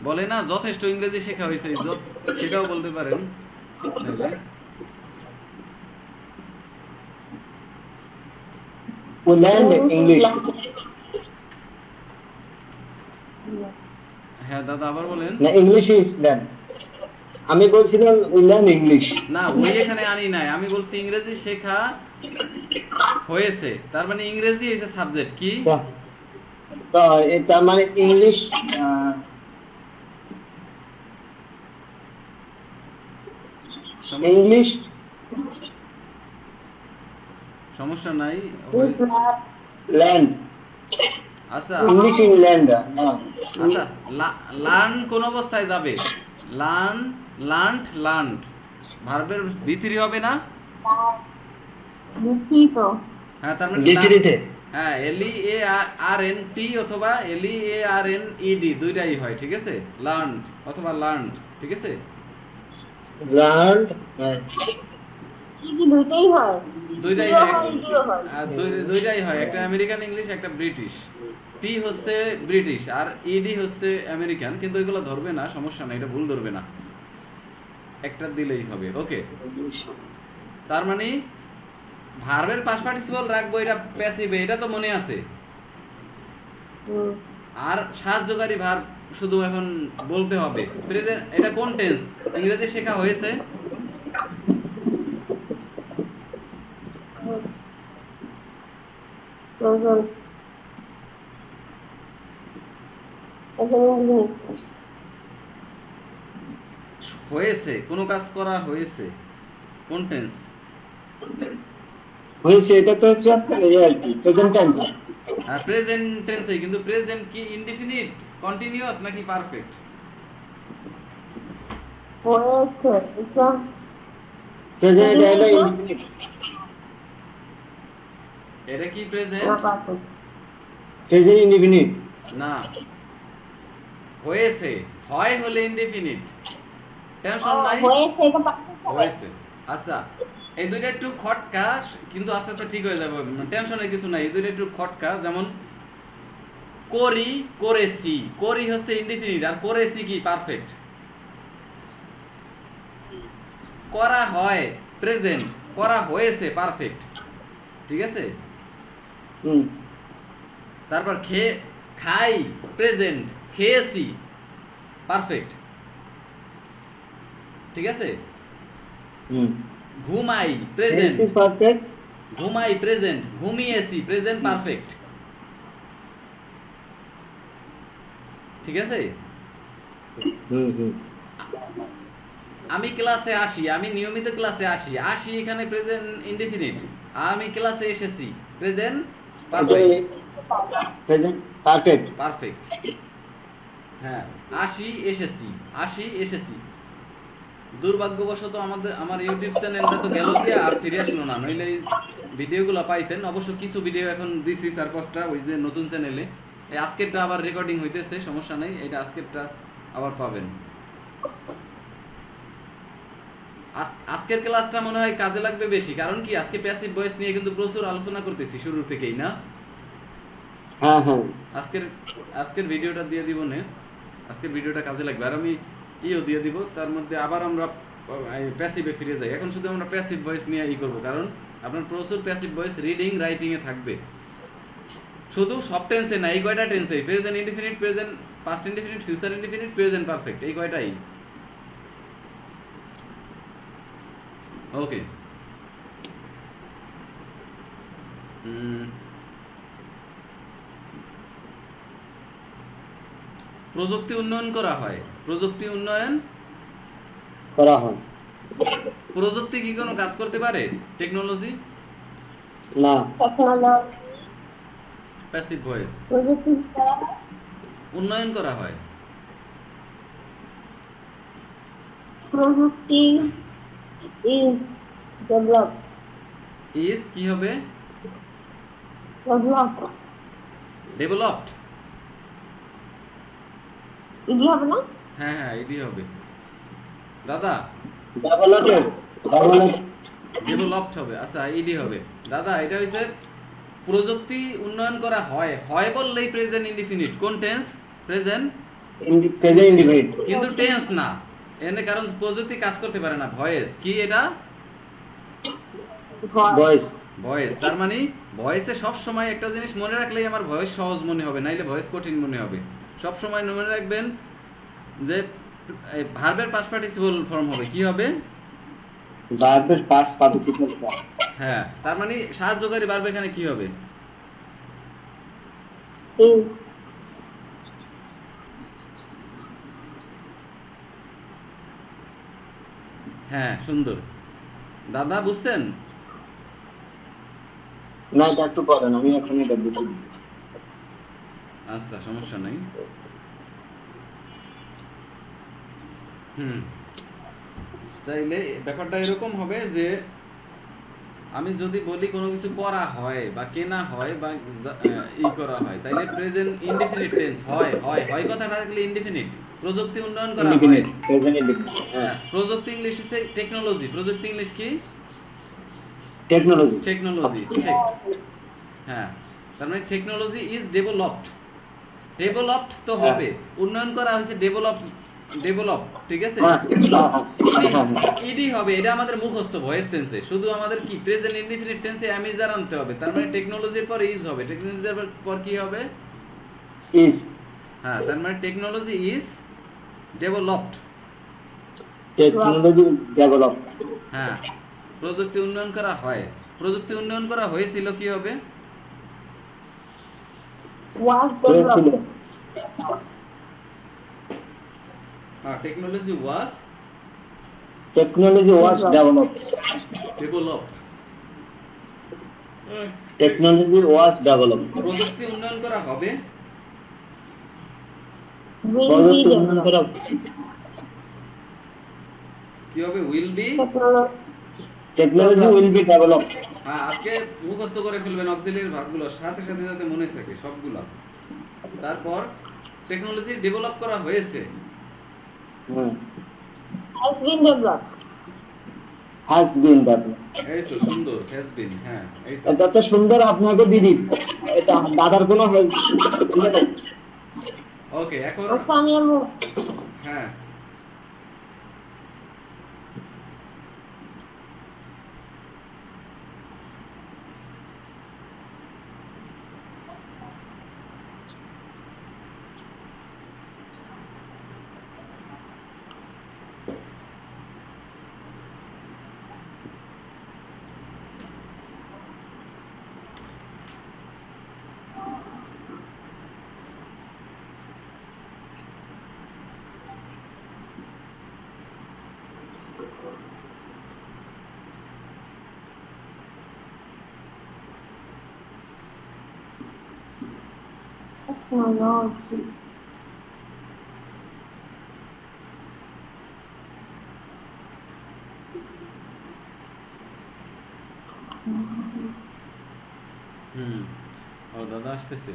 বলে না যথেষ্ট ইংরেজি শেখা হয়েছে, সেটাও বলতে পারেন। We learned English. হ্যাঁ দাদা আবার বলেন। না, ইংলিশ ইজ লার্ন। আমি বলছিলাম we learn English। না, ওই এখানে আনি নাই, আমি বলছি ইংরেজি শেখা হয়েছে, তার মানে ইংরেজি হইছে সাবজেক্ট কি, তো এটা মানে ইংলিশ ইংলিশ সমস্যা নাই। লার্ন, আচ্ছা ইংলিশ ইন লার্ন। আচ্ছা, লার্ন কোন অবস্থায় যাবে? লার্ন, লার্নড, লার্নড ভার্বের ভিতরি হবে না? বুঝছি তো। হ্যাঁ তার মানে গেছি দিতে হ্যাঁ LEARNT অথবা LEARNED দুইটাই হয়, ঠিক আছে? লার্ন অথবা লার্নড, ঠিক আছে? লার্ন কি দুইটাই হয়? দুইটাই ইডিও হয়, হয়, ইডিও হয়। আর দুইটাই হয়, একটা আমেরিকান ইংলিশ একটা ব্রিটিশ। টি হচ্ছে ব্রিটিশ আর ইডি হচ্ছে আমেরিকান, কিন্তু এগুলো ধরবে না, সমস্যা নাই, এটা ভুল ধরবে না, একটা দিলেই হবে। ওকে, তার মানে ভার্বের পাস্ট পার্টিসিপল রাখবো, এটা প্যাসিভে, এটা তো মনে আছে। হুম। আর সাহায্যকারী ভার্ব শুধু এখন বলতে হবে। প্রেজেন্ট, এটা কোন টেন্স ইংরেজি শেখা হয়েছে? Present. Present indefinite. হয়েছে, কোনো কাজ করা হয়েছে, কোন টেন্স? হয়েছে, এটা তো হচ্ছে আপনার আর কি প্রেজেন্ট টেন্স। হ্যাঁ প্রেজেন্ট টেন্সে, কিন্তু প্রেজেন্ট কি ইনডিফিনিট, কন্টিনিউয়াস নাকি পারফেক্ট? হয়েছে। এটা প্রেজেন্ট হলো ইনডিফিনিট। এটা কি প্রেজেন্ট? না পারফেক্ট। প্রেজেন্ট ইনডিফিনিট না, হয়েছে, হয় হলে ইনডিফিনিট, টেনশন নাই। হয়েছে, এটা পারফেক্ট হবে। হয়েছে, আচ্ছা এই দুইটা একটু খটকা, কিন্তু আস্তে আস্তে ঠিক হয়ে যাবে, টেনশনের কিছু নাই। এই দুইটা একটু খটকা, যেমন করি, করেছি, করি হচ্ছে ইনডিফিনিট আর করেছি কি পারফেক্ট। করা হয় প্রেজেন্ট, করা হয়েছে পারফেক্ট, ঠিক আছে? হুম তারপর খাই প্রেজেন্ট, খেয়েছি পারফেক্ট, ঠিক আছে? হুম ঘুমাই এসি প্রেজেন্ট, পারফেক্ট। ঘুমাই প্রেজেন্ট, ঘুমিয়েছি প্রেজেন্ট পারফেক্ট, ঠিক আছে? হুম হুম আমি ক্লাসে আসি, আমি নিয়মিত ক্লাসে আসি, আসি এখানে প্রেজেন্ট ইনডিফিনিট। আমি ক্লাসে এসেছি present perfect, present perfect. Perfect. হ্যাঁ আসি এসেছি, আসি এসেছি। দুর্ভাগ্যবশত আমার ইউটিউব চ্যানেলটা তো গেল গিয়া, আর ফিরে আসলো না, নইলে এই ভিডিওগুলো পাইতেন। অবশ্য কিছু ভিডিও এখন দিছি 4-5টা ওই যে নতুন চ্যানেলে। এই আজকেরটা আবার রেকর্ডিং হইতেছে, সমস্যা নেই, এটা আজকেরটা আবার পাবেন। আজকের ক্লাসটা মনে হয় কাজে লাগবে বেশি, কারণ কি আজকে প্যাসিভ ভয়েস নিয়ে কিন্তু প্রচুর আলোচনা করতেছি শুরু থেকেই, না? হ্যাঁ হ্যাঁ আজকের ভিডিওটা দিয়ে দিব নে, আজকের ভিডিওটা কাজে লাগবে। আর আমি ইও দিয়ে দিব, তার মধ্যে আবার আমরা প্যাসিভে ফিরে যাই। এখন শুধু আমরা প্যাসিভ ভয়েস নিয়ে করব, কারণ আপনার প্রচুর প্যাসিভ ভয়েস রিডিং রাইটিং এ থাকবে, শুধু সব টেন্সে না, এই কয়টা টেন্সে, present indefinite, present past indefinite, future indefinite, present perfect, এই কয়টাই। ওকে, প্রযুক্তি উন্নয়ন করা হয়, প্রযুক্তি উন্নয়ন করা হয়। প্রযুক্তি কি কোনো কাজ করতে পারে? টেকনোলজি, না টেকনোলজি প্যাসিভ ভয়েস। প্রযুক্তি করা হয়। উন্নয়ন করা হয়, প্রযুক্তি ইজ ডেভেলপ। ইজ কি হবে? Develop developed. ইডি হবে না? হ্যাঁ হ্যাঁ এটি হবে দাদা, ডেভেলপড ডেভেলপড হবে। আচ্ছা ইডি হবে দাদা। এটা হইছে প্রযুক্তি উন্নয়ন করা হয়, হয় বললেই প্রেজেন্ট ইনডিফিনিট। কোন টেন্স? Present, present indefinite. কিন্তু টেন্স না এনে, কারণ প্রযুক্তি কাজ করতে পারে না। ভয়েস কি এটা? ভয়েস ভয়েস, তার মানে ভয়েসে সব সময় একটা জিনিস মনে রাখলেই আমার ভয়েস সহজ মনে হবে, নাইলে ভয়েস কঠিন মনে হবে। সব সময় মনে রাখবেন যে ভার্বের পাস্ট পার্টিসিপল ফর্ম হবে, কি হবে? ভার্বের পাস্ট পার্টিসিপল ফর্ম। হ্যাঁ, তার মানে সাহায্যকারী ভার্ব এখানে কি হবে? ইজ। হ্যাঁ সুন্দর দাদা, বুঝছেন? না এটা একটু পড়েন, আমি এখন এটা বুঝি। আচ্ছা সমস্যা নাই। তাইলে ব্যাপারটা এরকম হবে যে আমি যদি বলি কোনো কিছু করা হয় বা কেনা হয় বা করা হয়, তাইলে প্রেজেন্ট ইনডিফিনিট টেন্স হয় হয় হয় কথাটা থাকলে ইনডিফিনিট। প্রযুক্তি উন্নয়ন করা হয়। Indefinite, present indefinite. হ্যাঁ, হ্যাঁ, প্রযুক্তি ইংলিশ হচ্ছে টেকনোলজি। প্রযুক্তি ইংলিশ কি? টেকনোলজি। টেকনোলজি। ঠিক। হ্যাঁ, তার মানে টেকনোলজি ইজ ডেভেলপড। ডেভেলপড তো হ্যাঁ। হবে, উন্নয়ন করা হয়েছে, ডেভেলপ ডেভেলপ, ঠিক আছে? হ্যাঁ, ইডি হ্যাঁ, হ্যাঁ। ইডি হবে, এটা আমাদের মুখস্থ ভয়েস সেন্সে। শুধু আমাদের কি প্রেজেন্ট ইনডিফিনিট টেন্সে অ্যামিজার আনতে হবে। তার মানে টেকনোলজির পর ইজ হবে, টেকনোলজির পর কি হবে? ইজ। হ্যাঁ, তার মানে technology is developed. Technology is develop. হ্যাঁ, প্রযুক্তি উন্নয়ন করা হয়। প্রযুক্তি উন্নয়ন করা হয়েছিল, কি হবে? was হয়েছিল। developed. টেকনোলজি ওয়াজ টেকনোলজি ওয়াজ ডেভেলপ। ডেভেলপড। টেকনোলজি ওয়াজ ডেভেলপ। প্রযুক্তি উন্নয়ন করা হবে। Will be প্রযুক্তি উন্নয়ন developed. করা, কি হবে? Will be. Technology will be develop. হ্যাঁ, আজকে মুখস্থ করে ফেলবেন অক্সিলিয়ারি ভার্বগুলো, সাথে সাথে যাতে মনে থাকে সবগুলো। তারপর টেকনোলজি ডেভেলপ করা হয়েছে। Has been developed. Has been develop. এই তো সুন্দর, হ্যাজ বিন। হ্যাঁ, এই তো। এটা তো সুন্দর, আপনাকে দিদি। এটা দাদার কোনো হেল্প নেই। ওকে, এখন আচ্ছা, আমি আর বলবো। হ্যাঁ, Technology. ও দাদা আসতেছে।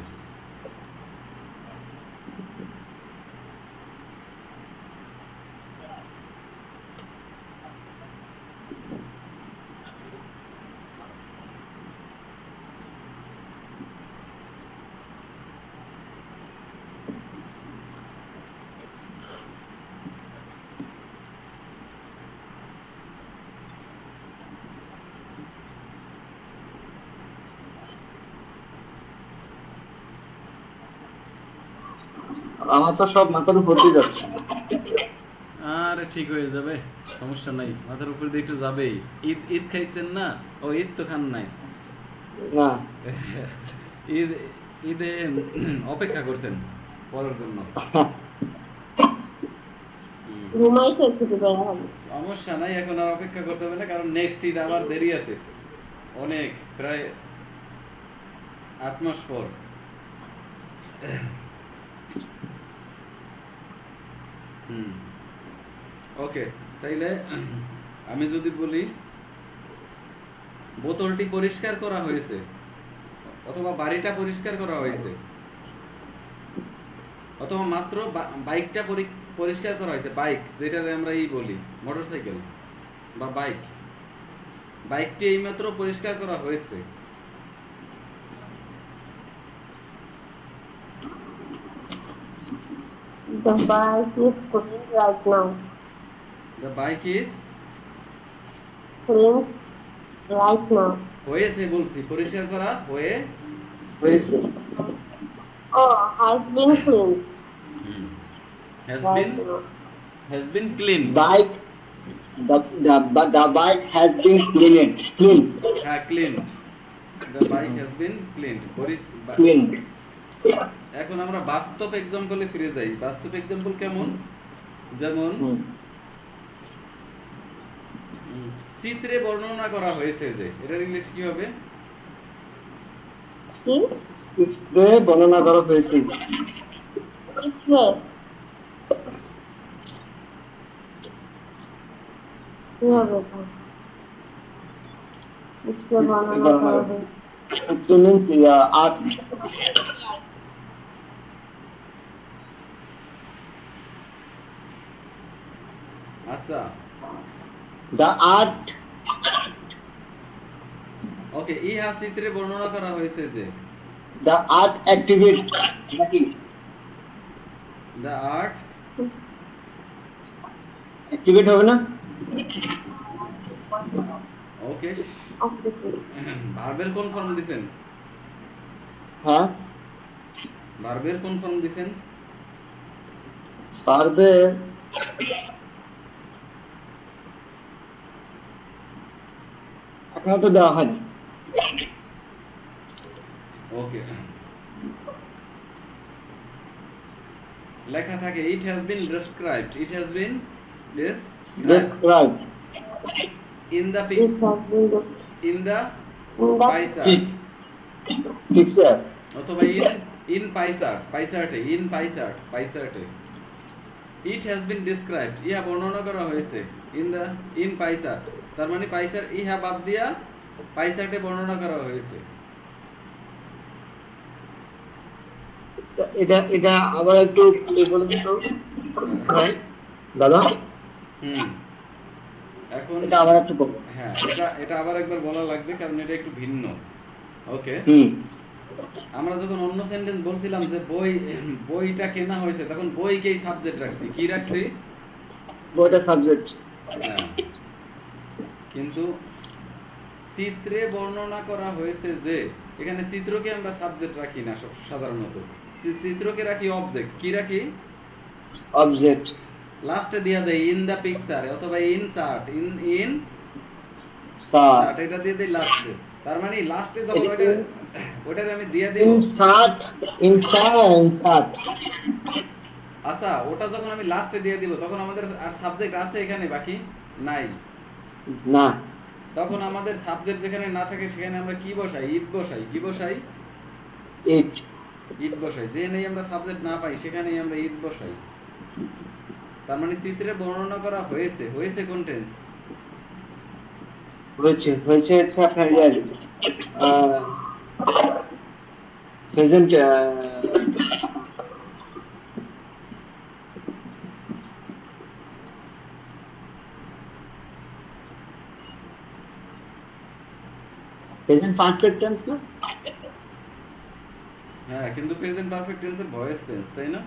আমার তো সব মাথার উপর দিয়ে যাচ্ছে। আরে ঠিক হয়ে যাবে, সমস্যা নাই। মাথার উপর দিয়ে একটু যাবেই। ঈদ ঈদ খাইছেন না? ও, ঈদ তো খান নাই। না, ঈদ ঈদে অপেক্ষা করছেন পরের জন্য। ঘুমাইতে একটু বেলা হবে। সমস্যা নাই, এখন আর অপেক্ষা করতে হবে না, কারণ নেক্সট ঈদ আবার দেরি আছে অনেক, প্রায় 8 মাস পর। ওকে, তাইলে আমি যদি বলি বোতলটি পরিষ্কার করা হয়েছে, অথবা বাড়িটা পরিষ্কার করা হয়েছে, অথবা মাত্র বাইকটা পরিষ্কার করা হয়েছে। বাইক, যেটাতে আমরা বলি মোটরসাইকেল বা বাইক, বাইকটি এইমাত্র পরিষ্কার করা হয়েছে। The bike is clean right now. The bike is Clean right now. হয়েছে, বলছি পরিষ্কার করা হয়েছে। Oh, has been cleaned. has Right now. been cleaned. Bike, the bike has been cleaned. হ্যাঁ, cleaned. The bike has been cleaned. Cleaned. এখন আমরা বাস্তব এক্সাম্পলে ফিরে যাই। বাস্তব এক্সাম্পল কেমন? যেমন চিত্রে বর্ণনা করা হয়েছে যে, এটার ইংলিশ কি হবে? চিত্রে বর্ণনা করা হয়েছে। চিত্রে কি হবে? সূত্রে বর্ণনা করা হয়েছে। সূত্র means art. আচ্ছা The art. ওকে ইহা চিত্রে বর্ণনা করা হয়েছে যে The art activate. নাকি দ্য আর্ট activate হবে না? ওকে অবশ্যই। ভার্বের কোন ফর্ম দিবেন হ্যাঁ ভার্বের কোন ফর্ম দিবেন পারবে এখনো তো দেওয়া হয়নি। ওকে লেখা থাকে it has been described it has been Describe. In the It has been in the in the পাইসার Fixer. অথবা ইন পাইসার্টে ইট হ্যাজ বিন ডেসক্রাইবড ইহা বর্ণনা করা হয়েছে ইন পাইসার তার মানে পাইসার ইহা বাদ দিয়া পাইসার্টে বর্ণনা করা হয়েছে এটা আবার একটু বলে দিন তো ভাই দাদা হুম এখন এটা আবার একটু বলুন। হ্যাঁ এটা আবার একবার বলা লাগবে কারণ এটা একটু ভিন্ন ওকে আমরা যখন অন্য সেন্টেন্স বলছিলাম যে বইটা কেনা হয়েছে তখন বইকেই সাবজেক্ট রাখছি কি রাখছি বইটা সাবজেক্ট। হ্যাঁ কিন্তু চিত্রে বর্ণনা করা হয়েছে যে এখানে চিত্রকে আমরা সাবজেক্ট রাখি না সাধারণত চিত্রকে রাখি অবজেক্ট কি রাখি অবজেক্ট লাস্টে দিয়া দেই ইন দা পিকচার অথবা in shirt in sir shirt এটা দিয়ে দেই লাস্টে তার মানে লাস্টে যখন ওটার আমি দিয়ে দেব ইনসার্ট আচ্ছা ওটা যখন আমি লাস্টে দিয়ে দিব তখন আমাদের আর সাবজেক্ট আছে এখানে বাকি নাই না তখন আমাদের সাবজেক্ট যেখানে না থাকে সেখানে আমরা কি বসাই কি বসাই ইট বসাই যে নেই আমরা সাবজেক্ট না পাই সেখানেই আমরা ইট বসাই তার মানে চিত্রে বর্ণনা করা হয়েছে কোন টেন্স হয়েছে আপনার প্রেজেন্ট পারফেক্ট টেন্স না হ্যাঁ কিন্তু প্রেজেন্ট পারফেক্ট টেন্সের ভয়েস সেন্স তাই না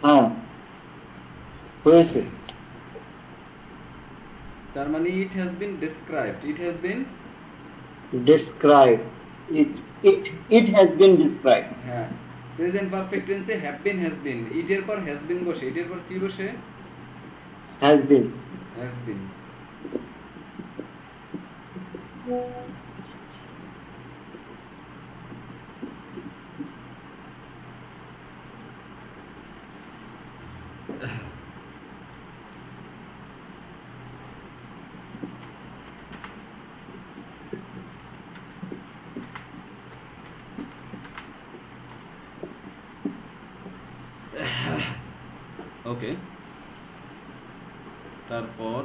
হ্যাঁ হয়েছে তার মানে it has been described it has been described হ্যাঁ প্রেজেন্ট পারফেক্ট টেন্সে হ্যাভ বিন হ্যাজ বিন ইটের পর হ্যাজ বিন বসে ইটের পর কি বসে has been হ্যাজ বিন ওকে তারপর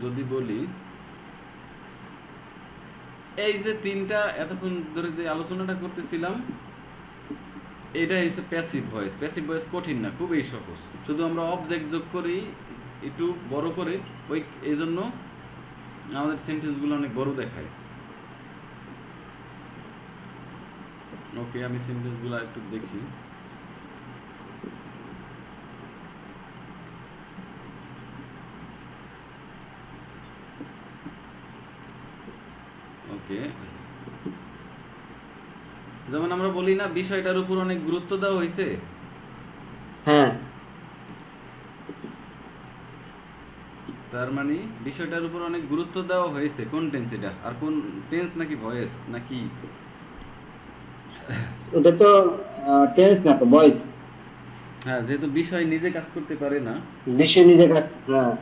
যদি বলি এই যে তিনটা এতক্ষণ ধরে যে আলোচনাটা করতেছিলাম এটা হচ্ছে প্যাসিভ ভয়েস কঠিন না খুবই সহজ শুধু আমরা অবজেক্ট যোগ করি একটু বড় করে ওই এই জন্য আমাদের সেন্টেন্সগুলো অনেক বড় দেখায় ওকে আমি সেন্টেন্সগুলো একটু দেখি ওকে যেমন আমরা বলি না বিষয়টার উপর অনেক গুরুত্ব দেওয়া হয়েছে হ্যাঁ তার মানে বিষয়টার উপর অনেক গুরুত্ব দেওয়া হয়েছে কোন টেন্স এটা আর কোন টেন্স নাকি ভয়েস নাকি এটা তো টেন্স না তো ভয়েস হ্যাঁ যেহেতু বিষয় নিজে কাজ করতে পারে না বিষয় নিজে কাজ হ্যাঁ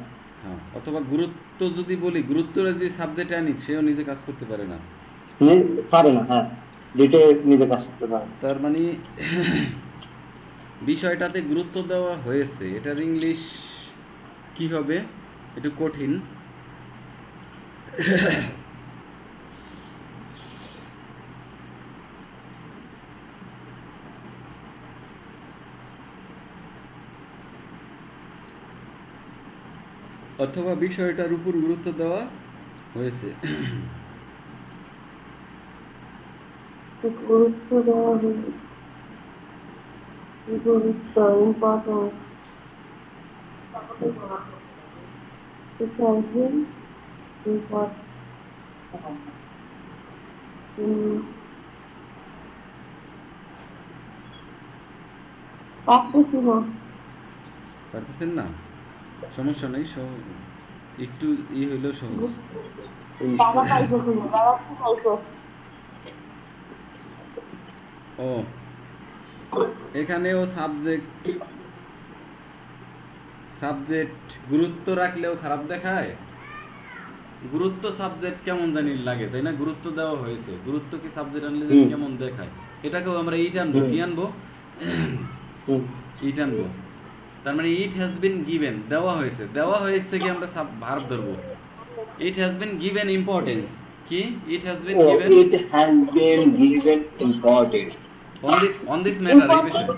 অথবা গুরুত্ব যদি বলি গুরুত্বরা যে সাবজেক্ট আনি সেও নিজে কাজ করতে পারে না পারে না হ্যাঁ দুটো নিজে কাজ করতে পারে তার মানে বিষয়টাতে গুরুত্ব দেওয়া হয়েছে এটার ইংলিশ কি হবে একটু কঠিন অথবা বিষয়টার উপর গুরুত্ব দেওয়া হয়েছে। গুরুত্ব দেওয়া হয়েছে। গুরুত্ব ইম্পর্টেন্ট পারতেছি না। পারতেছেন না, সমস্যা নেই, একটু হইলেও সহজ। দাদা পাইছো কিনা, দাদা কি পাইছো? ও এখানেও সাবজেক্ট গুরুত্ব রাখলেও খারাপ দেখায়। গুরুত্ব সাবজেক্ট কেমন জানি লাগে, তাই না? গুরুত্ব দেওয়া হয়েছে, গুরুত্ব কি সাবজেক্ট আনলে জানি কেমন দেখায়। এটাকেও আমরা ইট আনবো, কি আনবো? ইট আনবো। তার মানে ইট হ্যাজ বিন গিভেন, দেওয়া হয়েছে কি আমরা ভার্ব ধরবো। It has been given importance, কি? It has been given important on this matter, এই বিষয়ে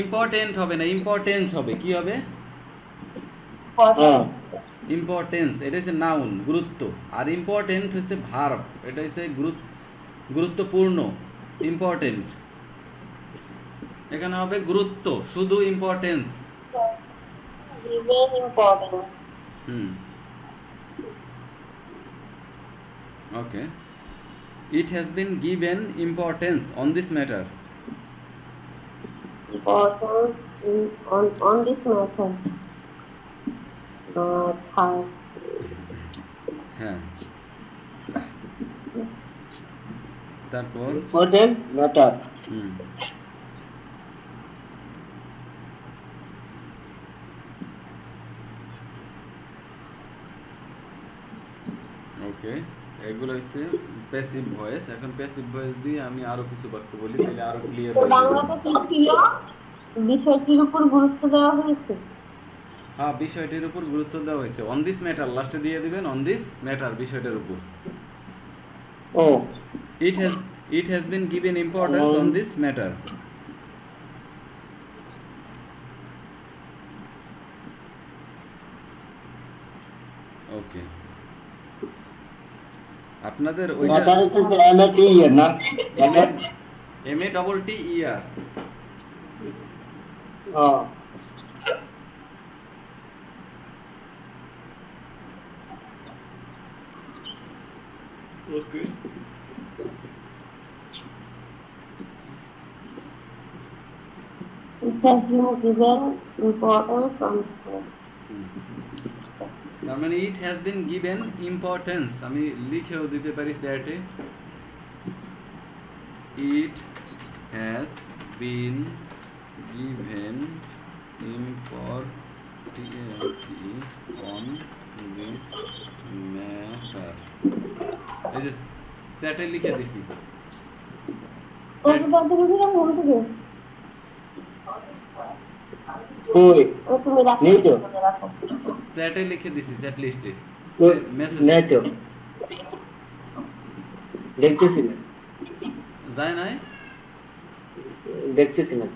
ইম্পর্টেন্ট হবে না, ইম্পর্টেন্স হবে। কি হবে? ইম্পর্টেন্স, এটা হচ্ছে নাউন, গুরুত্ব। আর ইম্পর্টেন্ট হচ্ছে ভার্ব, এটা হচ্ছে গুরুত্বপূর্ণ, ইম্পর্টেন্ট। এখানে হবে গুরুত্ব, শুধু importance. Okay, it has been given importance on this matter. On this matter. হ্যাঁ, তারপর ইম্পর্টেন্ট ম্যাটার। ওকে, এগুলো হচ্ছে প্যাসিভ ভয়েস। এখন প্যাসিভ ভয়েস দিয়ে আমি আরো কিছু বাক্য বলি, তাহলে আরো ক্লিয়ার হবে। বাংলাতে কি ছিল? বিষয়টির উপর গুরুত্ব দেওয়া হয়েছে। হ্যাঁ, বিষয়টির উপর গুরুত্ব দেওয়া হয়েছে। অন দিস ম্যাটার লাস্টে দিয়ে দিবেন, অন দিস ম্যাটার, বিষয়টার উপর। ও it has been given importance on this matter. ওকে, আপনাদের ওইটা ম্যাটার হচ্ছে এমএটি ইয়ার না, MATTER। Okay, It has been given importance on তার মানে it has been given importance, আমি লিখেও দিতে পারি স্যাটে, it has been given importance on this matter. এই যে স্যাটে লিখে দিছি, ওকে দাদা বুঝলাম মন থেকে। ওই ও তুমি রাখো, নিচে রাখো। স্যাটে লিখে দিছি, স্যাট লিস্টে মেসেজ নেচো দেখতেছি না, যায় নাই, দেখতেছি না।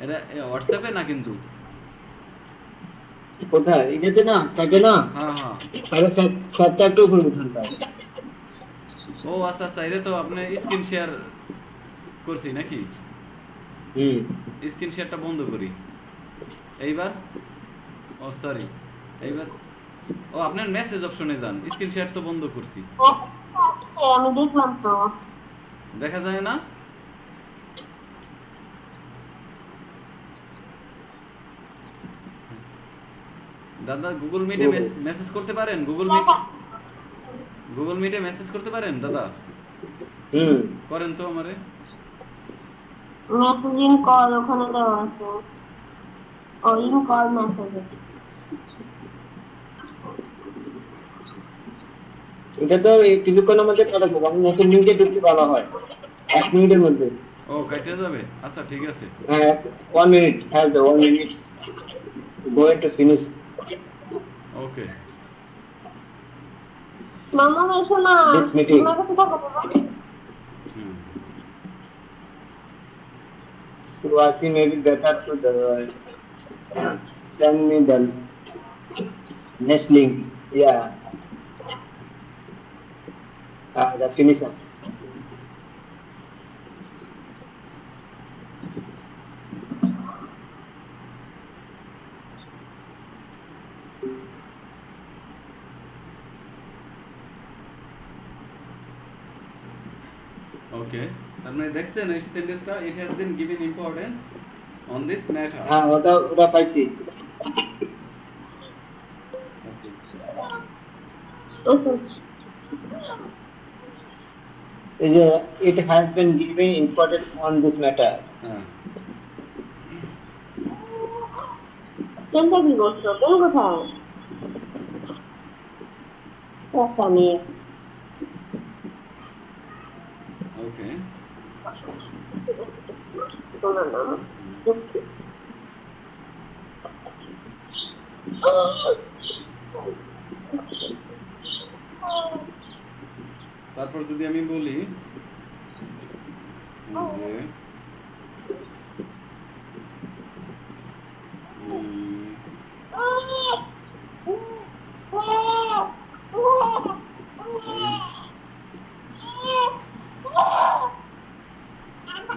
এটা হোয়াটসঅ্যাপে না কিন্তু। কোথায়? এটাতে না, সাইডে না। হ্যাঁ হ্যাঁ, তাহলে সাইডটা একটু উপরে উঠান দাও। ও আচ্ছা আচ্ছা, এটা তো আপনি স্ক্রিন শেয়ার করছি নাকি? স্ক্রিন শেয়ারটা বন্ধ করি এইবার। ও সরি, এইবার ও আপনার মেসেজ অপশনে যান, স্ক্রিন শেয়ার তো বন্ধ করছি, আমি দেখলাম তো, দেখা যায় না। দাদা গুগল মিটে মেসেজ করতে পারেন? গুগল মিটে মেসেজ করতে পারেন দাদা? করেন তো আমারে। মেসেজিং কল ওখানে দেওয়া আছে, ও ইন কল মেসেজ। এটা তো কিছুক্ষণের মধ্যে কাটা যাবে, আমি নতুন লিংকে ঢুকতে ভালো হয় 1 মিনিটের মধ্যে। ও কাটে যাবে, আচ্ছা ঠিক আছে। 1 মিনিট, হ্যাঁ 1 মিনিট গোইং টু ফিনিশ। ওকে, মামা এসো না, This meeting. তোমার কাছে থাকো বাবা। হুম। Swati may be better to the send me the next link. Yeah. The finisher. ওকে, তার মানে দেখছেন এই সেন্টেন্সটা, ইট has been given importance on this matter. হ্যাঁ, ওটা পাইছি। ওকে, এই যে it has been given important on this matter. হ্যাঁ পেনটা কি করছো? পেন কোথায়? একটা নিয়ে। ওকে, শোনো না। তারপর যদি আমি বলি যে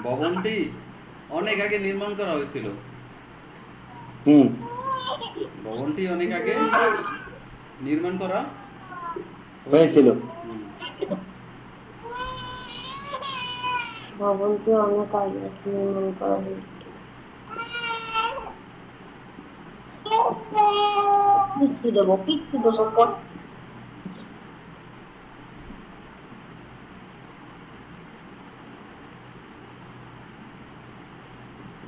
ভবনটি অনেক আগে নির্মাণ করা হয়েছিল। ভবনটি অনেক আগে নির্মাণ করা হয়েছিল। ভবনটি অনেক আগে নির্মাণ করা হয়েছে। পিচ্ছি দেবো পর।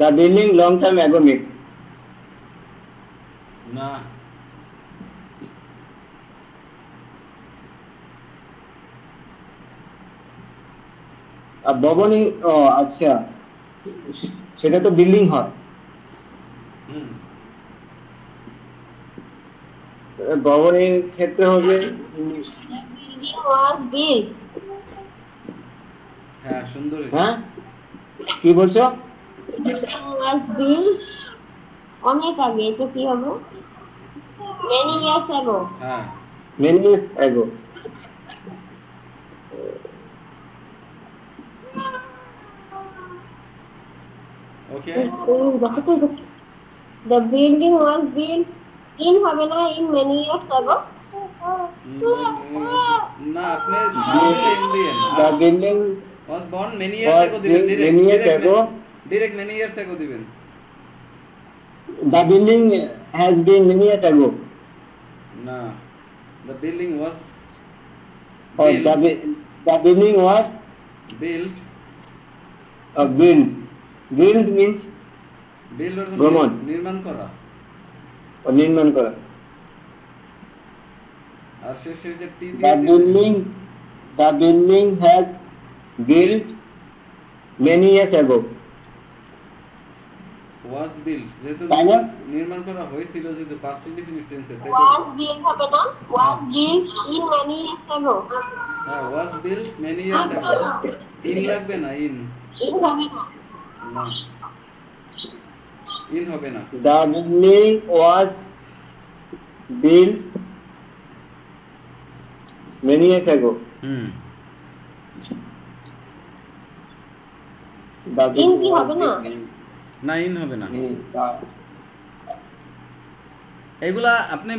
The building long time ago made. না, ভবনই, ও আচ্ছা, সেটা তো বিল্ডিং হয়। হুম, ভবনের ক্ষেত্রে হবে The building was built. হ্যাঁ সুন্দর হয়েছে। হ্যাঁ, কি বলছো? The building was built অনেক আগে। এটা কি হবে? Many years ago. হ্যাঁ Many years ago. Okay, The building was built in হবে না, in many years ago. না আপনি দিলেন দিয়েন The building was born many years was ago দিবেন, built many years ago. direct many years ago দিবেন। The building has been many years ago. না, the building was Or built, the building was built built. Build means অর্থ ভ্রমণ। নির্মাণ করা, নির্মাণ করা। আর শেষে হচ্ছে টি The দিয়ে building has built many years ago. was built, যেহেতু তাই না? নির্মাণ করা হয়েছিল, যেহেতু past indefinite tense তাই তো Was built হবে না, was built in many years ago. হ্যাঁ was built many years ago। In লাগবে না, ইন In হবে না। না, ইন হবে না। The building was built many years ago. Hmm, The In building কি was হবে না? built না ইন হবে না। the- এগুলা আপনি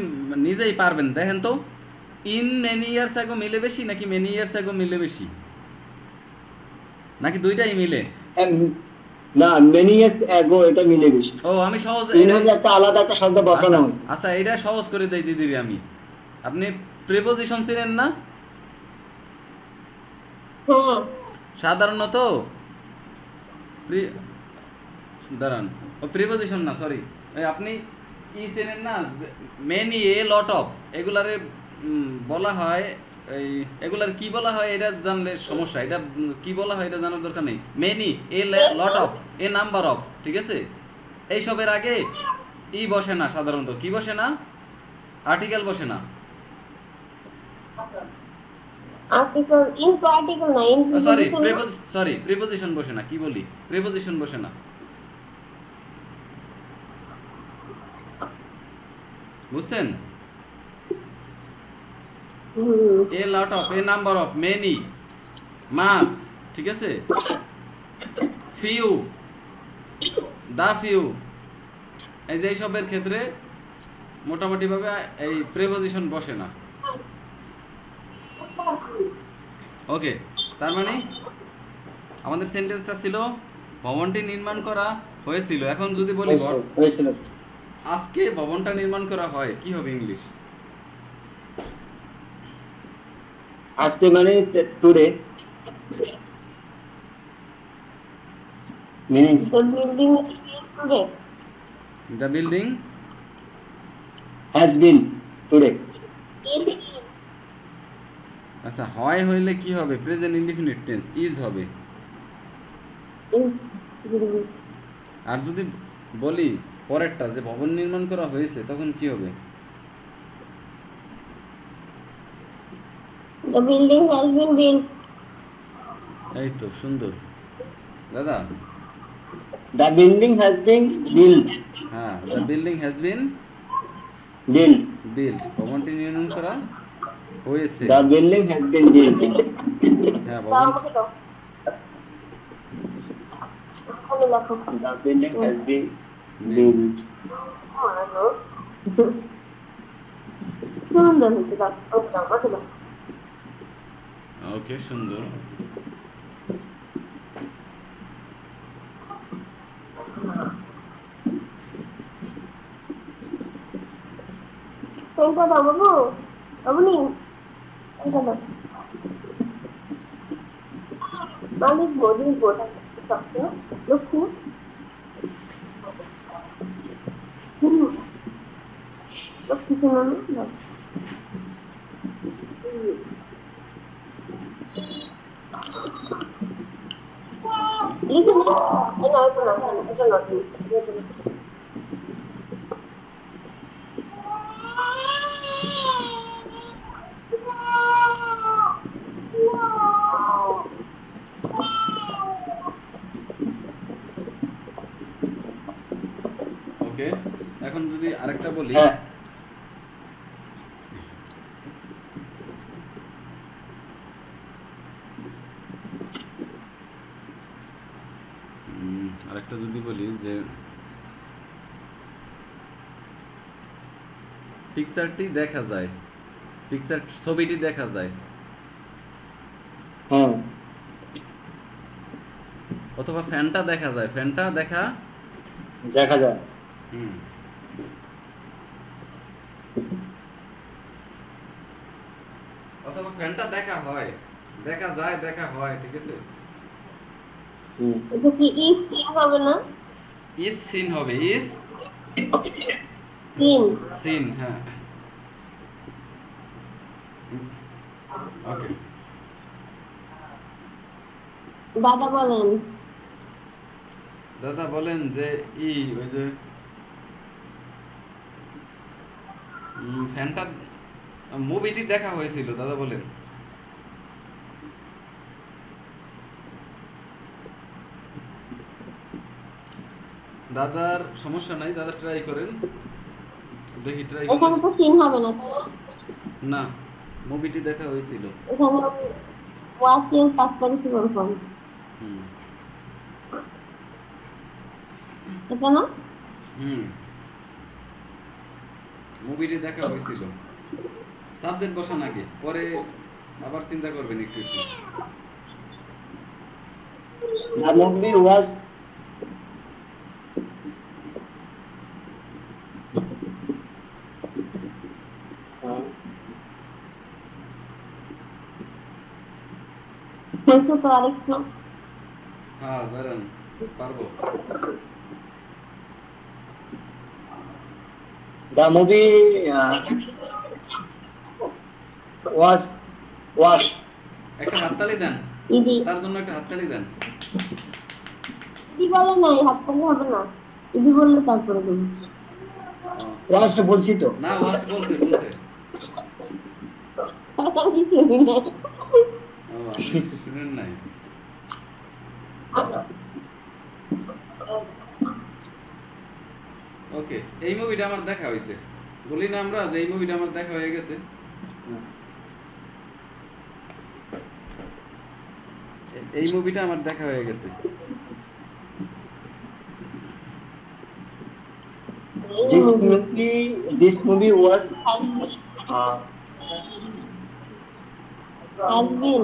নিজেই পারবেন, দেখেন তো ইন মেনি ইয়ার্স আগে মিলে বেশি নাকি মেনি ইয়ার্স আগে মিলে বেশি, নাকি দুইটাই মিলে? না, many years ago এটা মিলে বেশি। ও আমি সহজ ইন হলে একটা আলাদা একটা শব্দ বসানো হয়েছে। আচ্ছা এটা সহজ করে দেই দিদিরে আমি। আপনি প্রিপোজিশন চিনেন না? হ্যাঁ। সাধারণত দাঁড়ান, ও প্রিপোজিশন না, সরি, আপনি ই চেনেন না, মেনি এ লট অফ, এগুলারে বলা হয়, এই এগুলার কি বলা হয় এটা জানলে সমস্যা, এটা কি বলা হয় এটা জানার দরকার নেই। Many a lot of, a number of, ঠিক আছে? এইসবের আগে ই বসে না, সাধারণত কি বসে না, আর্টিকেল বসে না। আর্টিকেল ইনটু আর্টিকেল না ইনটু সরি প্রিপজিশন বসে না, কি বলি, প্রিপজিশন বসে না, বুঝছেন? A lot of, a number of, many, much, ঠিক আছে? ফিউ, দা ফিউ, এই যে এইসবের ক্ষেত্রে মোটামুটি ভাবে এই প্রিপজিশন বসে না। ওকে, তার মানে আমাদের সেন্টেন্সটা ছিল ভবনটি নির্মাণ করা হয়েছিল। এখন যদি বলি হয়েছিল, আজকে ভবনটা নির্মাণ করা হয়, কি হবে ইংলিশ? আজকে মানে today, meanings the building the building is today has been today. is আচ্ছা, হয় হইলে কি হবে? প্রেজেন্ট ইনডিফিনিট টেন্স, ইজ হবে। building. আর যদি বলি পরেরটা যে ভবন নির্মাণ করা হয়েছে, তখন কি হবে? The building has been built. এই তো সুন্দর দাদা। The building has been build, হ্যাঁ, the building has been build, build, ভবনটি নির্মাণ করা হয়েছে। The building has been build. হ্যাঁ, দাও ভবন, আমাকে দাও। ওখানে লেখো। The building has been build. সুন্দর হয়েছে, দাও ওকে দাও ওকে দাও। ওকে, সুন্দর। পেনটা দাও বাবু, বাবুনি পেনটা দাও। মালিক বদির বোধ লক্ষ্মী লক্ষ্মী শোনানো দাও। লিখে দিই। এই না, এটা না, এটা না, এটা না। ওকে, এখন যদি আরেকটা বলি, হ্যাঁ, আরেকটা যদি বলি যে পিকচারটি দেখা যায়, পিকচার ছবিটি দেখা যায়, হ্যাঁ, অথবা ফ্যানটা দেখা যায়, ফ্যানটা দেখা, দেখা যায়, হুম, অথবা ফ্যানটা দেখা হয়, দেখা যায়, দেখা হয়, ঠিক আছে? এটা কি ইজ সিন হবে না? ইজ সিন হবে, ইজ সিন। সিন, হ্যাঁ। ওকে, দাদা বলেন। দাদা বলেন যে ওই যে ফ্যানটা, মুভিটি দেখা হয়েছিল, দাদা বলেন। দাদার সমস্যা নাই, দাদা ট্রাই করেন, দেখি ট্রাই এখানে করেন। তো সিন হবে না, তাই না? না, মুভিটি দেখা হয়েছিল। এখানে ওয়াচিং পাস পার্টিসিপল ফর্ম। হুম এটা না? মুভিটি দেখা হয়েছিল। সাবজেক্ট বসান আগে, পরে আবার চিন্তা করবেন একটু একটু। The movie was বলতে তো আরেকটু। হ্যাঁ, দাঁড়ান, পারবো। the movie was watched. একটা হাততালি দেন, ইদি তার জন্য একটা হাততালি দেন। ইদি বলে নাই, হাততালি হবে না। ইদি বললে তারপরে দেবো। Watched বলছি তো। না, ওয়াস্ট বলছে, বলছে। আমি শুনি নাই। শুনেন নাই? ওকে, এই মুভিটা আমার দেখা হয়েছে। বলি না আমরা যে এই মুভিটা আমার দেখা হয়ে গেছে। এই মুভিটা আমার দেখা হয়ে গেছে। This movie was has been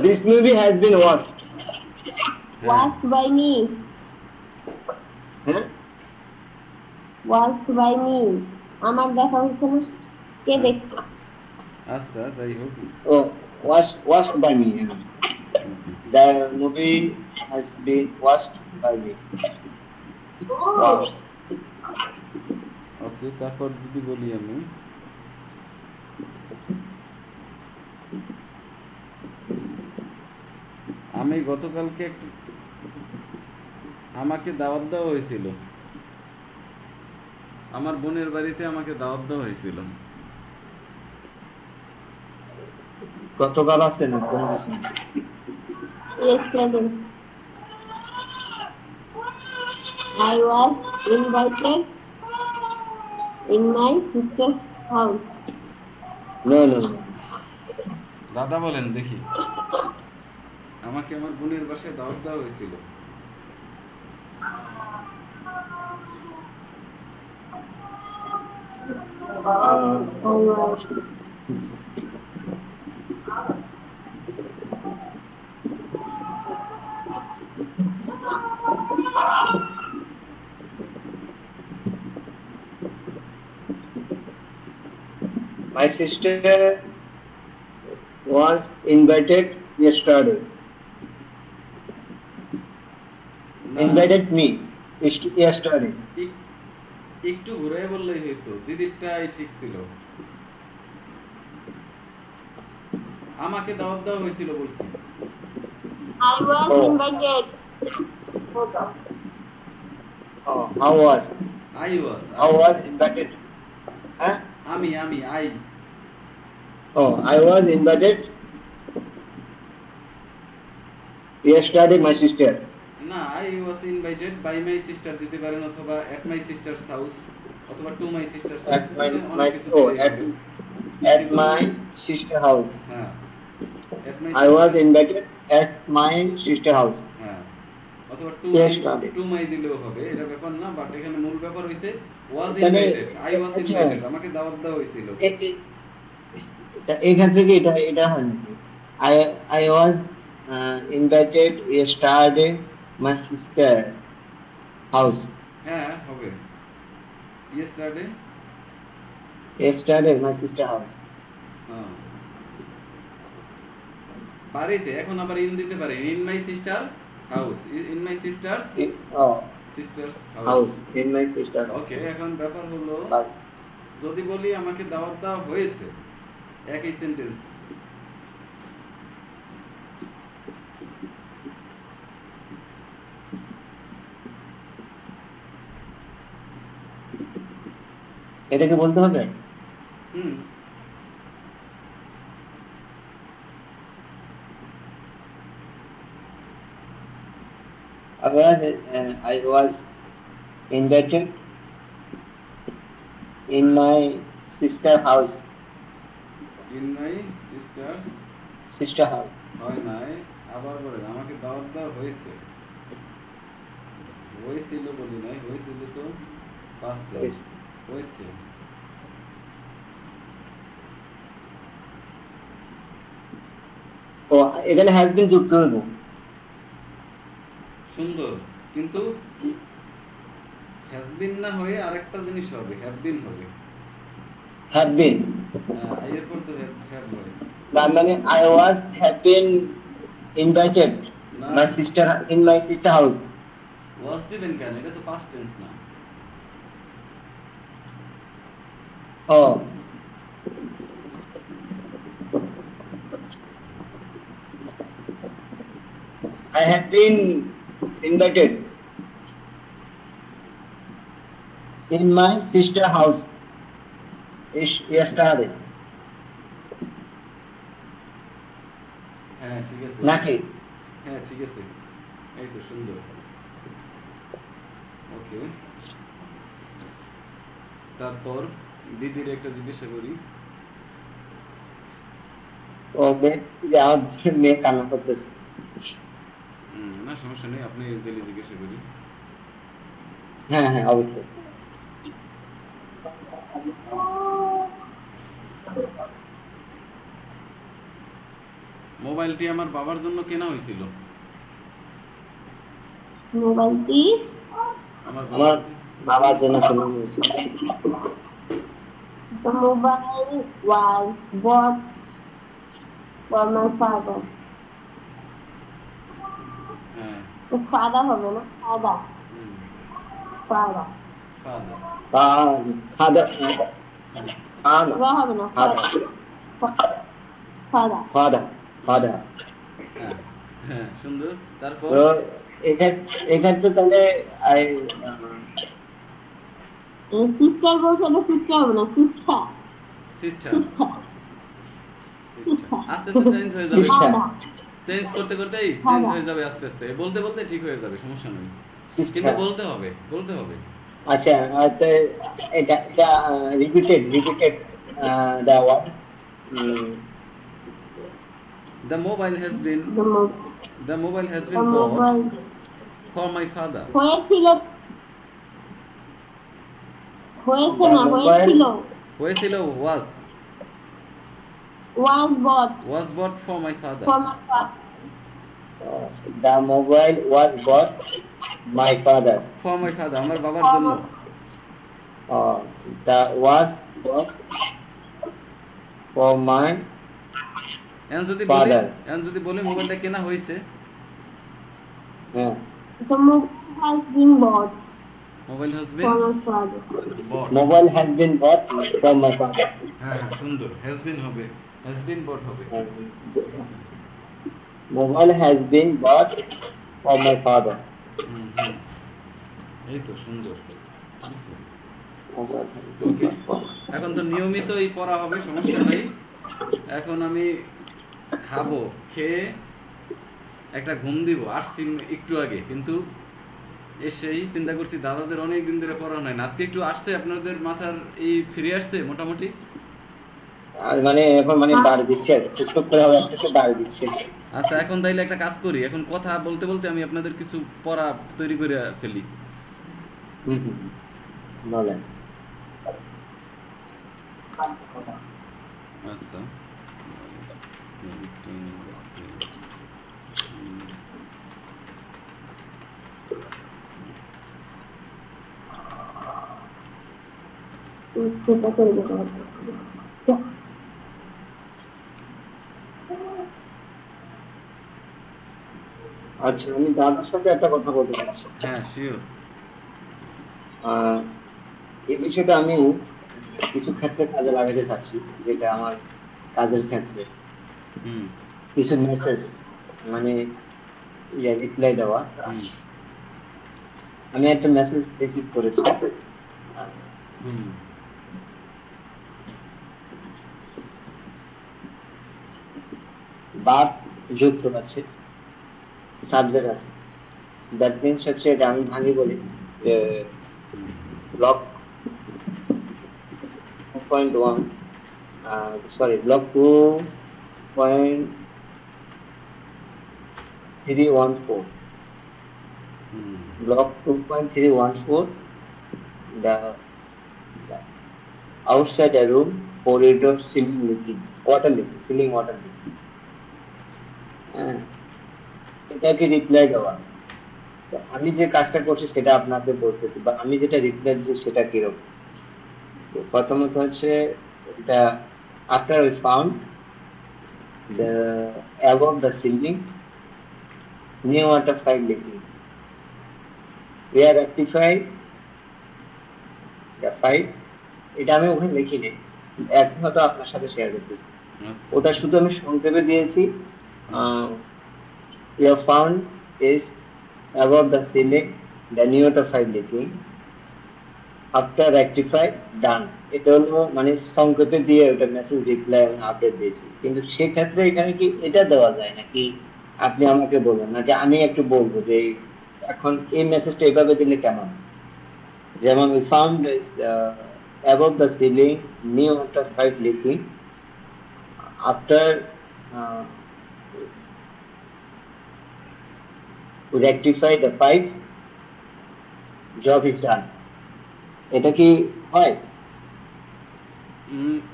this movie has been watched. watched by me. Huh? Watched by me. আমার দেখা হচ্ছে না, কে দেখছে? আচ্ছা, যাই হোক। Oh, watched by me. The movie has been watched by me. Watched. ওকে, তারপর যদি বলি আমি, আমি গতকালকে আমাকে দাওয়াত দেওয়া হয়েছিল। আমার বোনের বাড়িতে আমাকে দাওয়াত দেওয়া হয়েছিল। গতকাল আছে না কোন আছে? Yesterday I was invited in my sister's house. No, no, no. দাদা বলেন দেখি, আমাকে আমার বোনের বাসায় দাওয়াত দেওয়া হয়েছিল। I was My sister was invited yesterday. না, Invited me yesterday. একটু ঘুরে বললেই হইতো, দিদিরটাই ঠিক ছিল। আমাকে দাওয়াত দেওয়া হয়েছিল বলছি। I was Oh. invited. Oh, how was invited? Huh? আমি Oh, I was invited yesterday. My sister. না, I was invited by my sister দিতে পারেন, অথবা at my sister's house, অথবা to my sister's house। At my অনেক কিছু দিলেই হবে। at my sister house. হ্যাঁ, at my I was invited at my sister house. হ্যাঁ, অথবা Yesterday. to my দিলেও হবে, এটা ব্যাপার না। বাট এখানে মূল ব্যাপার হইছে was এখানে invited, I was আচ্ছা। invited, আমাকে দাওয়াত দেওয়া হয়েছিল। এখান থেকে এটা হয় নাকি? I was invited yesterday my sister house. হ্যাঁ, হবে yesterday। Yesterday my sister house. হ্যাঁ, বাড়িতে এখন আবার ইন দিতে পারে, in my sister house, in my sister's Oh, house। house in my sister house. ওকে, এখন ব্যাপার হলো But যদি বলি আমাকে দাওয়াত দেওয়া হয়েছে, একই সেন্টেন্স। এটাকে বলতে হবে? হুম, I was invited in my sister house. in my Sister house. হয় নাই, আবার বলেন আমাকে দাওয়াত দেওয়া হয়েছে। হয়েছিল বলি নাই, হয়েছিল তো পাস্ট টেন্স, হয়েছে। ও এখানে has been যুক্ত হবে। সুন্দর, কিন্তু হ্যাজ বিন না হয়ে আরেকটা জিনিস হবে, হ্যাভ বিন হবে। Have been. এর পর তো হ্যাভ হয় তার মানে have been invited না। in my sister house. ওয়াজ দিবেন কেন? এটা তো পাস্ট টেন্স না। Oh. I have been invited in my sister house yesterday. হ্যাঁ ঠিক আছে নাকি? হ্যাঁ ঠিক আছে এই তো সুন্দর ওকে তারপর দিদির একটা জিজ্ঞাসা করি ও আমার মেয়ে কান্না করতেছে। না সমস্যা নেই আপনি দিলে জিজ্ঞাসা করি হ্যাঁ হ্যাঁ অবশ্যই। মোবাইলটি আমার বাবার জন্য কেনা হয়েছিল মোবাইলটি আমার আমার বাবার বাবার জন্য কেনা হয়েছিল। the mobile was bought for my father. হ্যাঁ তো father হবে না father father ফাদার খাদা র হবে না father father ফাদা ফাদা। হ্যাঁ হ্যাঁ সুন্দর তারপর তো এটা তো তাহলে আই সিস্টার বলছে না সিস্টার হবে না সিস্টার সিস্টার সিস্টার সিস্টার আস্তে আস্তে চেঞ্জ হয়ে যাবে Sister. father চেঞ্জ করতে করতেই চেঞ্জ হয়ে যাবে আস্তে আস্তে বলতে বলতে ঠিক হয়ে যাবে সমস্যা নেই কিন্তু সিস্টার। বলতে হবে বলতে হবে আচ্ছা তো এটা এটা repeated the word the mobile has been the bought mobile for my father হয়েছিল হয়েছে The না mobile- হয়েছিল হয়েছিল was was bought for my father for my father the mobile was bought my father's. আমার বাবার জন্য The was bought for my এখন Father. যদি বলি মোবাইলটা কেনা হয়েছে হ্যাঁ the mobile has been bought mobile has for been my father bought mobile has been bought for my father. হ্যাঁ হ্যাঁ সুন্দর has been হবে has been bought হবে Mobile has been bought for my father. হুম, হুম। এই তো সুন্দর বুঝছো? Mobile has been okay bought for- এখন তো নিয়মিতই পড়া হবে সমস্যা নেই এখন আমি খাবো খেয়ে একটা ঘুম দিব আসছি একটু আগে কিন্তু এসেই চিন্তা করছি দাদাদের অনেক দিন ধরে পড়া হয় না আজকে একটু আসছে আপনাদের মাথার এই ফিরে আসছে মোটামুটি আর মানে এখন মানে বাড়ি দিচ্ছে টুকটুক করে হবে একটু বাড়ি দিচ্ছে। আচ্ছা এখন তাইলে একটা কাজ করি এখন কথা বলতে বলতে আমি আপনাদের কিছু পড়া তৈরি করে ফেলি হুম হুম বলেন। আচ্ছা বুঝতে করে দিতে পারতেছি আচ্ছা আমি দাদার সাথে একটা কথা বলতে চাচ্ছি। হ্যাঁ শিওর এই বিষয়টা আমি কিছু ক্ষেত্রে কাজে লাগাতে চাচ্ছি যেটা আমার কাজের ক্ষেত্রে হুম কিছু মেসেজ মানে রিপ্লাই দেওয়া। হুম আমি একটা মেসেজ রিসিভ করেছি হুম বাদ যুক্ত আছে সাবজেক্ট আছে দ্যাট মিনস হচ্ছে এটা আমি ভাঙি বলি যে block 2.1 sorry block 2.314 hmm block 2.314 the outside a room corridor ceiling leaking water leaking ceiling water leaking এটাকে রিপ্লাই দেওয়া। তো আমি যে কাজটা করছি সেটা আপনাকে বলতেছি বা আমি যেটা রিপ্লাই দিচ্ছি সেটা কিরকম। তো প্রথমত হচ্ছে এটা after we found the above the ceiling new water pipe leaking we are rectified the pipe এটা আমি ওখানে লিখিনি এখন হয়তো আপনার সাথে শেয়ার করতেছি আচ্ছা ওটা শুধু আমি সংক্ষেপে দিয়েছি we have found is above the ceiling the new water pipe leaking after rectify done, এটা হলো মানে সংকেতে দিয়ে ওটা মেসেজ রিপ্লাই এবং আপডেট দিয়েছি, কিন্তু সেক্ষেত্রে এখানে কি এটা দেওয়া যায় নাকি? আপনি আমাকে বলুন, নাকি আমি একটু বলবো যে এখন এই মেসেজটা এভাবে দিলে কেমন? যেমন we found this above the ceiling new after 5 লিখি, after uh, we rectify the 5 job is done, এটা কি হয়?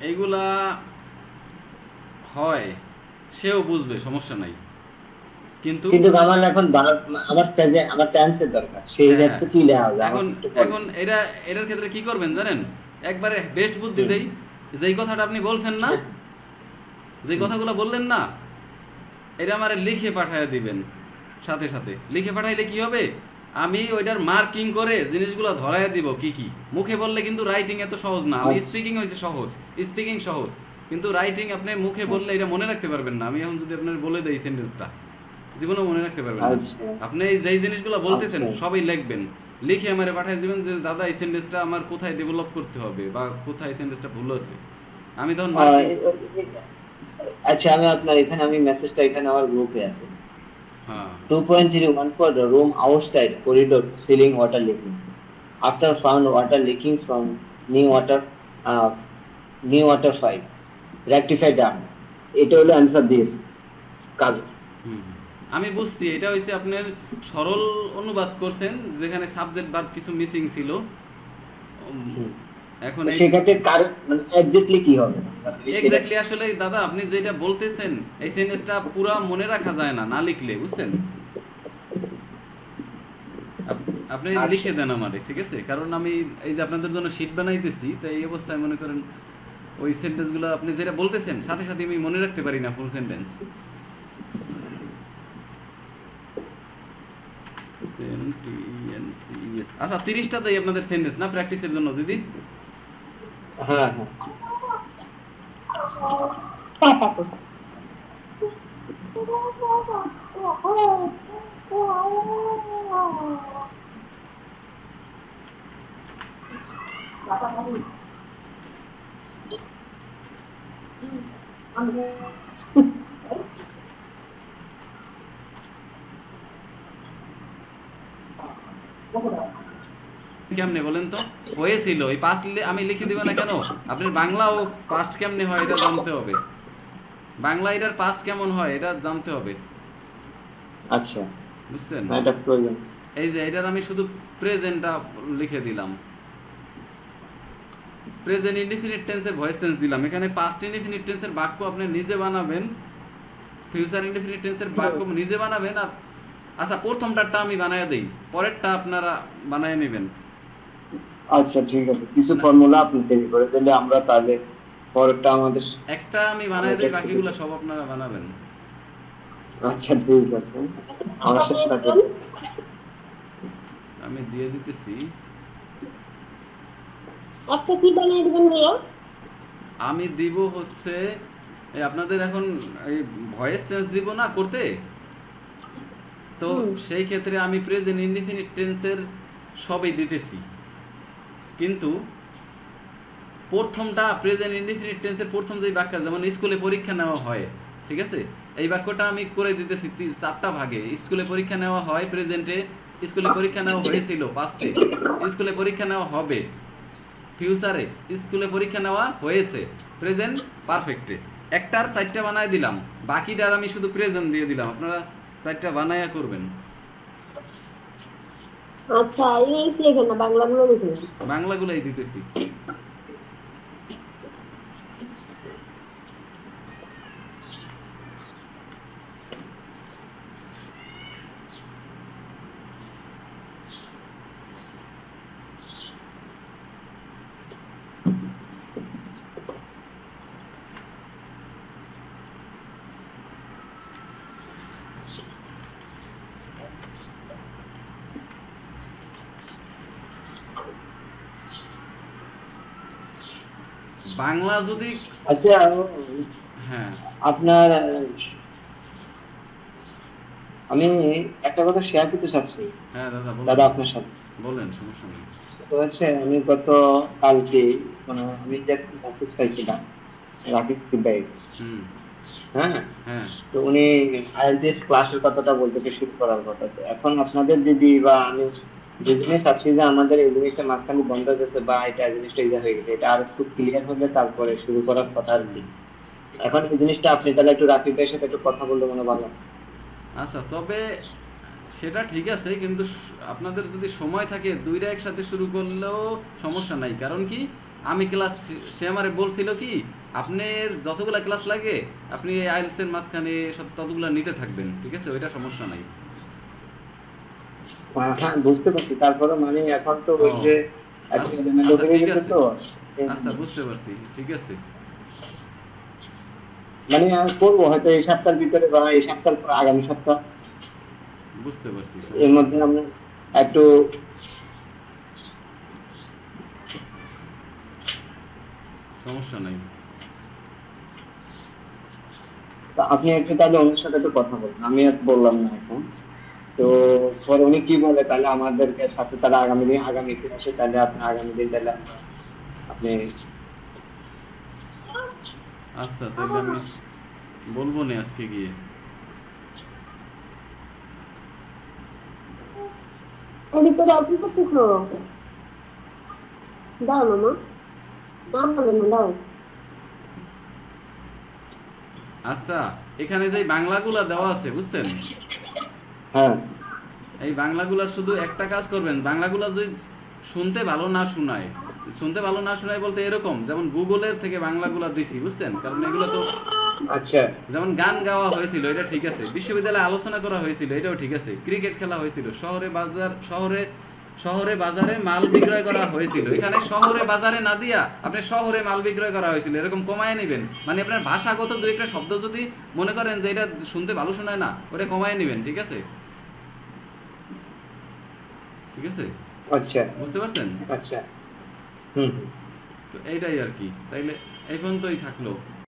এইগুলা হয়, সেও বুঝবে, সমস্যা নাই, কিন্তু কিন্তু আমার এখন আমার পেজে আমার টেন্সের দরকার, সেই হ্যাঁ, ক্ষেত্রে কি লেখা হবে এখন আমাকে একটু বলুন। এখন এটার ক্ষেত্রে কি করবেন জানেন? একবারে বেস্ট বুদ্ধি দেই, যেই কথাটা আপনি বলছেন না, যে কথাগুলো বললেন না, এটা আমারে লিখে পাঠায় দিবেন। সাথে সাথে লিখে পাঠাইলে কি হবে, আমি ওইটার মার্কিং করে জিনিসগুলো ধরায় দিব কি কি। মুখে বললে কিন্তু রাইটিং এত সহজ না, আমি আচ্ছা। স্পিকিং হয়েছে সহজ, স্পিকিং সহজ, কিন্তু রাইটিং আপনি মুখে বললে এটা মনে রাখতে পারবেন না। আমি এখন যদি আপনার বলে দেই সেন্টেন্সটা, জীবনেও মনে রাখতে পারবেন না। আচ্ছা আপনি এই যেই জিনিসগুলো বলতেছেন আচ্ছা। সবই লিখবেন, লিখে আমারে পাঠিয়ে দিবেন যে দাদা এই সেন্টেন্সটা আমার কোথায় ডেভেলপ করতে হবে বা কোথায় সেন্টেন্সটা ভুল আছে, আমি তখন marking- আচ্ছা, আমি আপনার এখানে আমি মেসেজটা এখানে আমার গ্রুপে আছে। হ্যাঁ 2.01 for the room outside corridor ceiling water leaking. After found water leaking from new water 5. Rectify done. এটা হলো অ্যান্সার দিয়েছে কাজ। হুম। আমি বুঝছি, এটা হইছে আপনার সরল অনুবাদ করছেন যেখানে সাবজেক্ট ভার্ব কিছু মিসিং ছিল। এখন এই সেক্ষেত্রে কারেক্ট মানে এক্স্যাক্টলি কি হবে? এক্স্যাক্টলি আসলে দাদা আপনি যেটা বলতেছেন এই সেন্টেন্সটা পুরা মনে রাখা যায় না না লিখলে, বুঝছেন? আপনি আচ্ছা। লিখে দেন আমারে, ঠিক আছে? কারণ আমি এই যে আপনাদের জন্য শীট বানাইতেছি, তাই এই অবস্থায় মনে করেন ওই সেন্টেন্সগুলো আপনি যেটা বলতেছেন সাথে সাথে আমি মনে রাখতে পারি না ফুল সেন্টেন্স। আচ্ছা 30টা দেই আপনাদের সেন্টেন্স না প্র্যাকটিসের জন্য দিদি? হ্যাঁ হ্যাঁ কেমনে বলেন তো? হয়েছিল এই পাস্ট আমি লিখে দিব না কেন? আপনার বাংলাও পাস্ট কেমনে হয় এটা জানতে হবে, বাংলা এটার পাস্ট কেমন হয় এটা জানতে হবে, আচ্ছা বুঝছেন? এটা প্রয়োজন। এই যে এটার আমি শুধু প্রেজেন্টটা লিখে দিলাম, প্রেজেন্ট ইনডিফিনিট টেন্সের ভয়েস টেন্স দিলাম। এখানে পাস্ট ইনডিফিনিট টেন্সের বাক্য আপনি নিজে বানাবেন, ফিউচার ইনডিফিনিট টেন্সের বাক্য নিজে বানাবেন। আর আচ্ছা প্রথমটারটা আমি বানায় দেই, পরেরটা আপনারা বানায় নেবেন। আচ্ছা ঠিক আছে, কিছু ফর্মুলা আপনি তৈরি করে দিলে আমরা তাহলে পরেরটা আমাদের। একটা আমি বানায় দেই, বাকিগুলো সব আপনারা বানাবেন। আচ্ছা ঠিক আছে, আমার চেষ্টা করি। আমি দিয়ে দিতেছি। একটা কি বানিয়ে দিবেন ভাইয়া? আমি দিব হচ্ছে এই আপনাদের এখন এই ভয়েস চেঞ্জ দিব না করতে, তো সেই ক্ষেত্রে আমি প্রেজেন্ট ইনডিফিনিট টেন্সের সবই দিতেছি, কিন্তু প্রথমটা প্রেজেন্ট ইনডিফিনিট টেন্সের প্রথম যে বাক্য, যেমন স্কুলে পরীক্ষা নেওয়া হয়, ঠিক আছে? এই বাক্যটা আমি করে দিতেছি 4টা ভাগে। স্কুলে পরীক্ষা নেওয়া হয় প্রেজেন্টে, স্কুলে পরীক্ষা নেওয়া হয়েছিল পাস্টে, স্কুলে পরীক্ষা নেওয়া হবে ফিউচারে, স্কুলে পরীক্ষা নেওয়া হয়েছে প্রেজেন্ট পারফেক্টে। একটার 4টা বানায় দিলাম, বাকিটার আমি শুধু প্রেজেন্ট দিয়ে দিলাম, আপনারা 4টা বানায়া করবেন। আচ্ছা ইংলিশ লেখেন না, বাংলাগুলো লিখেন। বাংলাগুলাই দিতেছি। বাংলা যদি আচ্ছা হ্যাঁ আপনার আমি একটা কথা শেয়ার করতে চাচ্ছি হ্যাঁ দাদা বলুন। দাদা আপনার সাথে। বলেন, সমস্যা নেই। তো হচ্ছে আমি গত কালকে মানে আমি যে মেসেজ পাইছিলাম রাকিব ভাই, হুম। হ্যাঁ, হ্যাঁ। তো উনি আইএলটিএস ক্লাসের কথাটা বলতেছে শুরু করার কথা। তো এখন আপনাদের যদি বা আমি যে জিনিস আছে যে আমাদের এই জিনিসটা মাঝখানে বন্ধ হয়ে গেছে বা এটা জিনিসটা ইয়ে হয়ে গেছে, এটা আর একটু ক্লিয়ার হলে তারপরে শুরু করার কথা আর কি। এখন এই জিনিসটা আপনি তাহলে একটু রাকিব ভাইয়ের সাথে একটু কথা বললে মনে ভালো হয়। আচ্ছা, তবে সেটা ঠিক আছে, কিন্তু আপনাদের যদি সময় থাকে দুইটা একসাথে শুরু করলেও সমস্যা নাই। কারণ কি, আমি ক্লাস, সে আমারে বলছিল কি, আপনার যতগুলা ক্লাস লাগে আপনি এই আইএলটিএস এর মাঝখানে সব ততগুলা নিতে থাকবেন, ঠিক আছে, ওইটা সমস্যা নাই। হ্যাঁ, বুঝতে পারছি, তারপরে মানে এখন তো ও ওই যে একটু আচ্ছা, এলোমেলো আচ্ছা, হয়ে ঠিক গেছে আছে। তো এই আচ্ছা, জন্য। বুঝতে পারছি, ঠিক আছে। মানে আমি করবো হয়তো এই সপ্তাহের ভিতরে বা এই সপ্তাহের পর আগামী সপ্তাহ, বুঝতে পারছি, এর সমস্যা মধ্যে নেই। আমরা একটু সমস্যা নাই। আপনি একটু তাহলে ওনার সাথে একটু কথা বলুন, আমি আর বললাম না এখন। তো পরে উনি কি বলে তাহলে আমাদেরকে সাথে তাহলে আগামী দিন আগামী ক্লাসে তাহলে আপনি আগামী দিন তাহলে আপনি আচ্ছা, তাহলে আমি বলবো না আজকে গিয়ে। এদিকে অফিস করতেছো? দাও না মা, না বলে না, দাও। আচ্ছা, এখানে যে বাংলাগুলা দেওয়া আছে বুঝছেন, হ্যাঁ, এই বাংলাগুলার শুধু একটা কাজ করবেন, বাংলাগুলা যদি শুনতে ভালো না শোনায়, শুনতে ভালো না শোনায় বলতে এরকম, যেমন গুগলের থেকে বাংলাগুলা দিছি বুঝছেন, কারণ এগুলো তো, আচ্ছা, যেমন গান গাওয়া হয়েছিল এটা ঠিক আছে, বিশ্ববিদ্যালয়ে আলোচনা করা হয়েছিল এটাও ঠিক আছে, ক্রিকেট খেলা হয়েছিল, শহরে বাজারে মাল বিক্রয় করা হয়েছিল, এখানে শহরে বাজারে না দিয়া আপনি শহরে মাল বিক্রয় করা হয়েছিল, এরকম কমায় নেবেন। মানে আপনার ভাষাগত দু একটা শব্দ যদি মনে করেন যে এটা শুনতে ভালো শোনায় না, ওটা কমায় নেবেন, ঠিক আছে, ঠিক আছে, আচ্ছা, বুঝতে পারছেন? আচ্ছা, হুম। তো এইটাই আর কি, তাইলে এই পর্যন্তই থাকলো।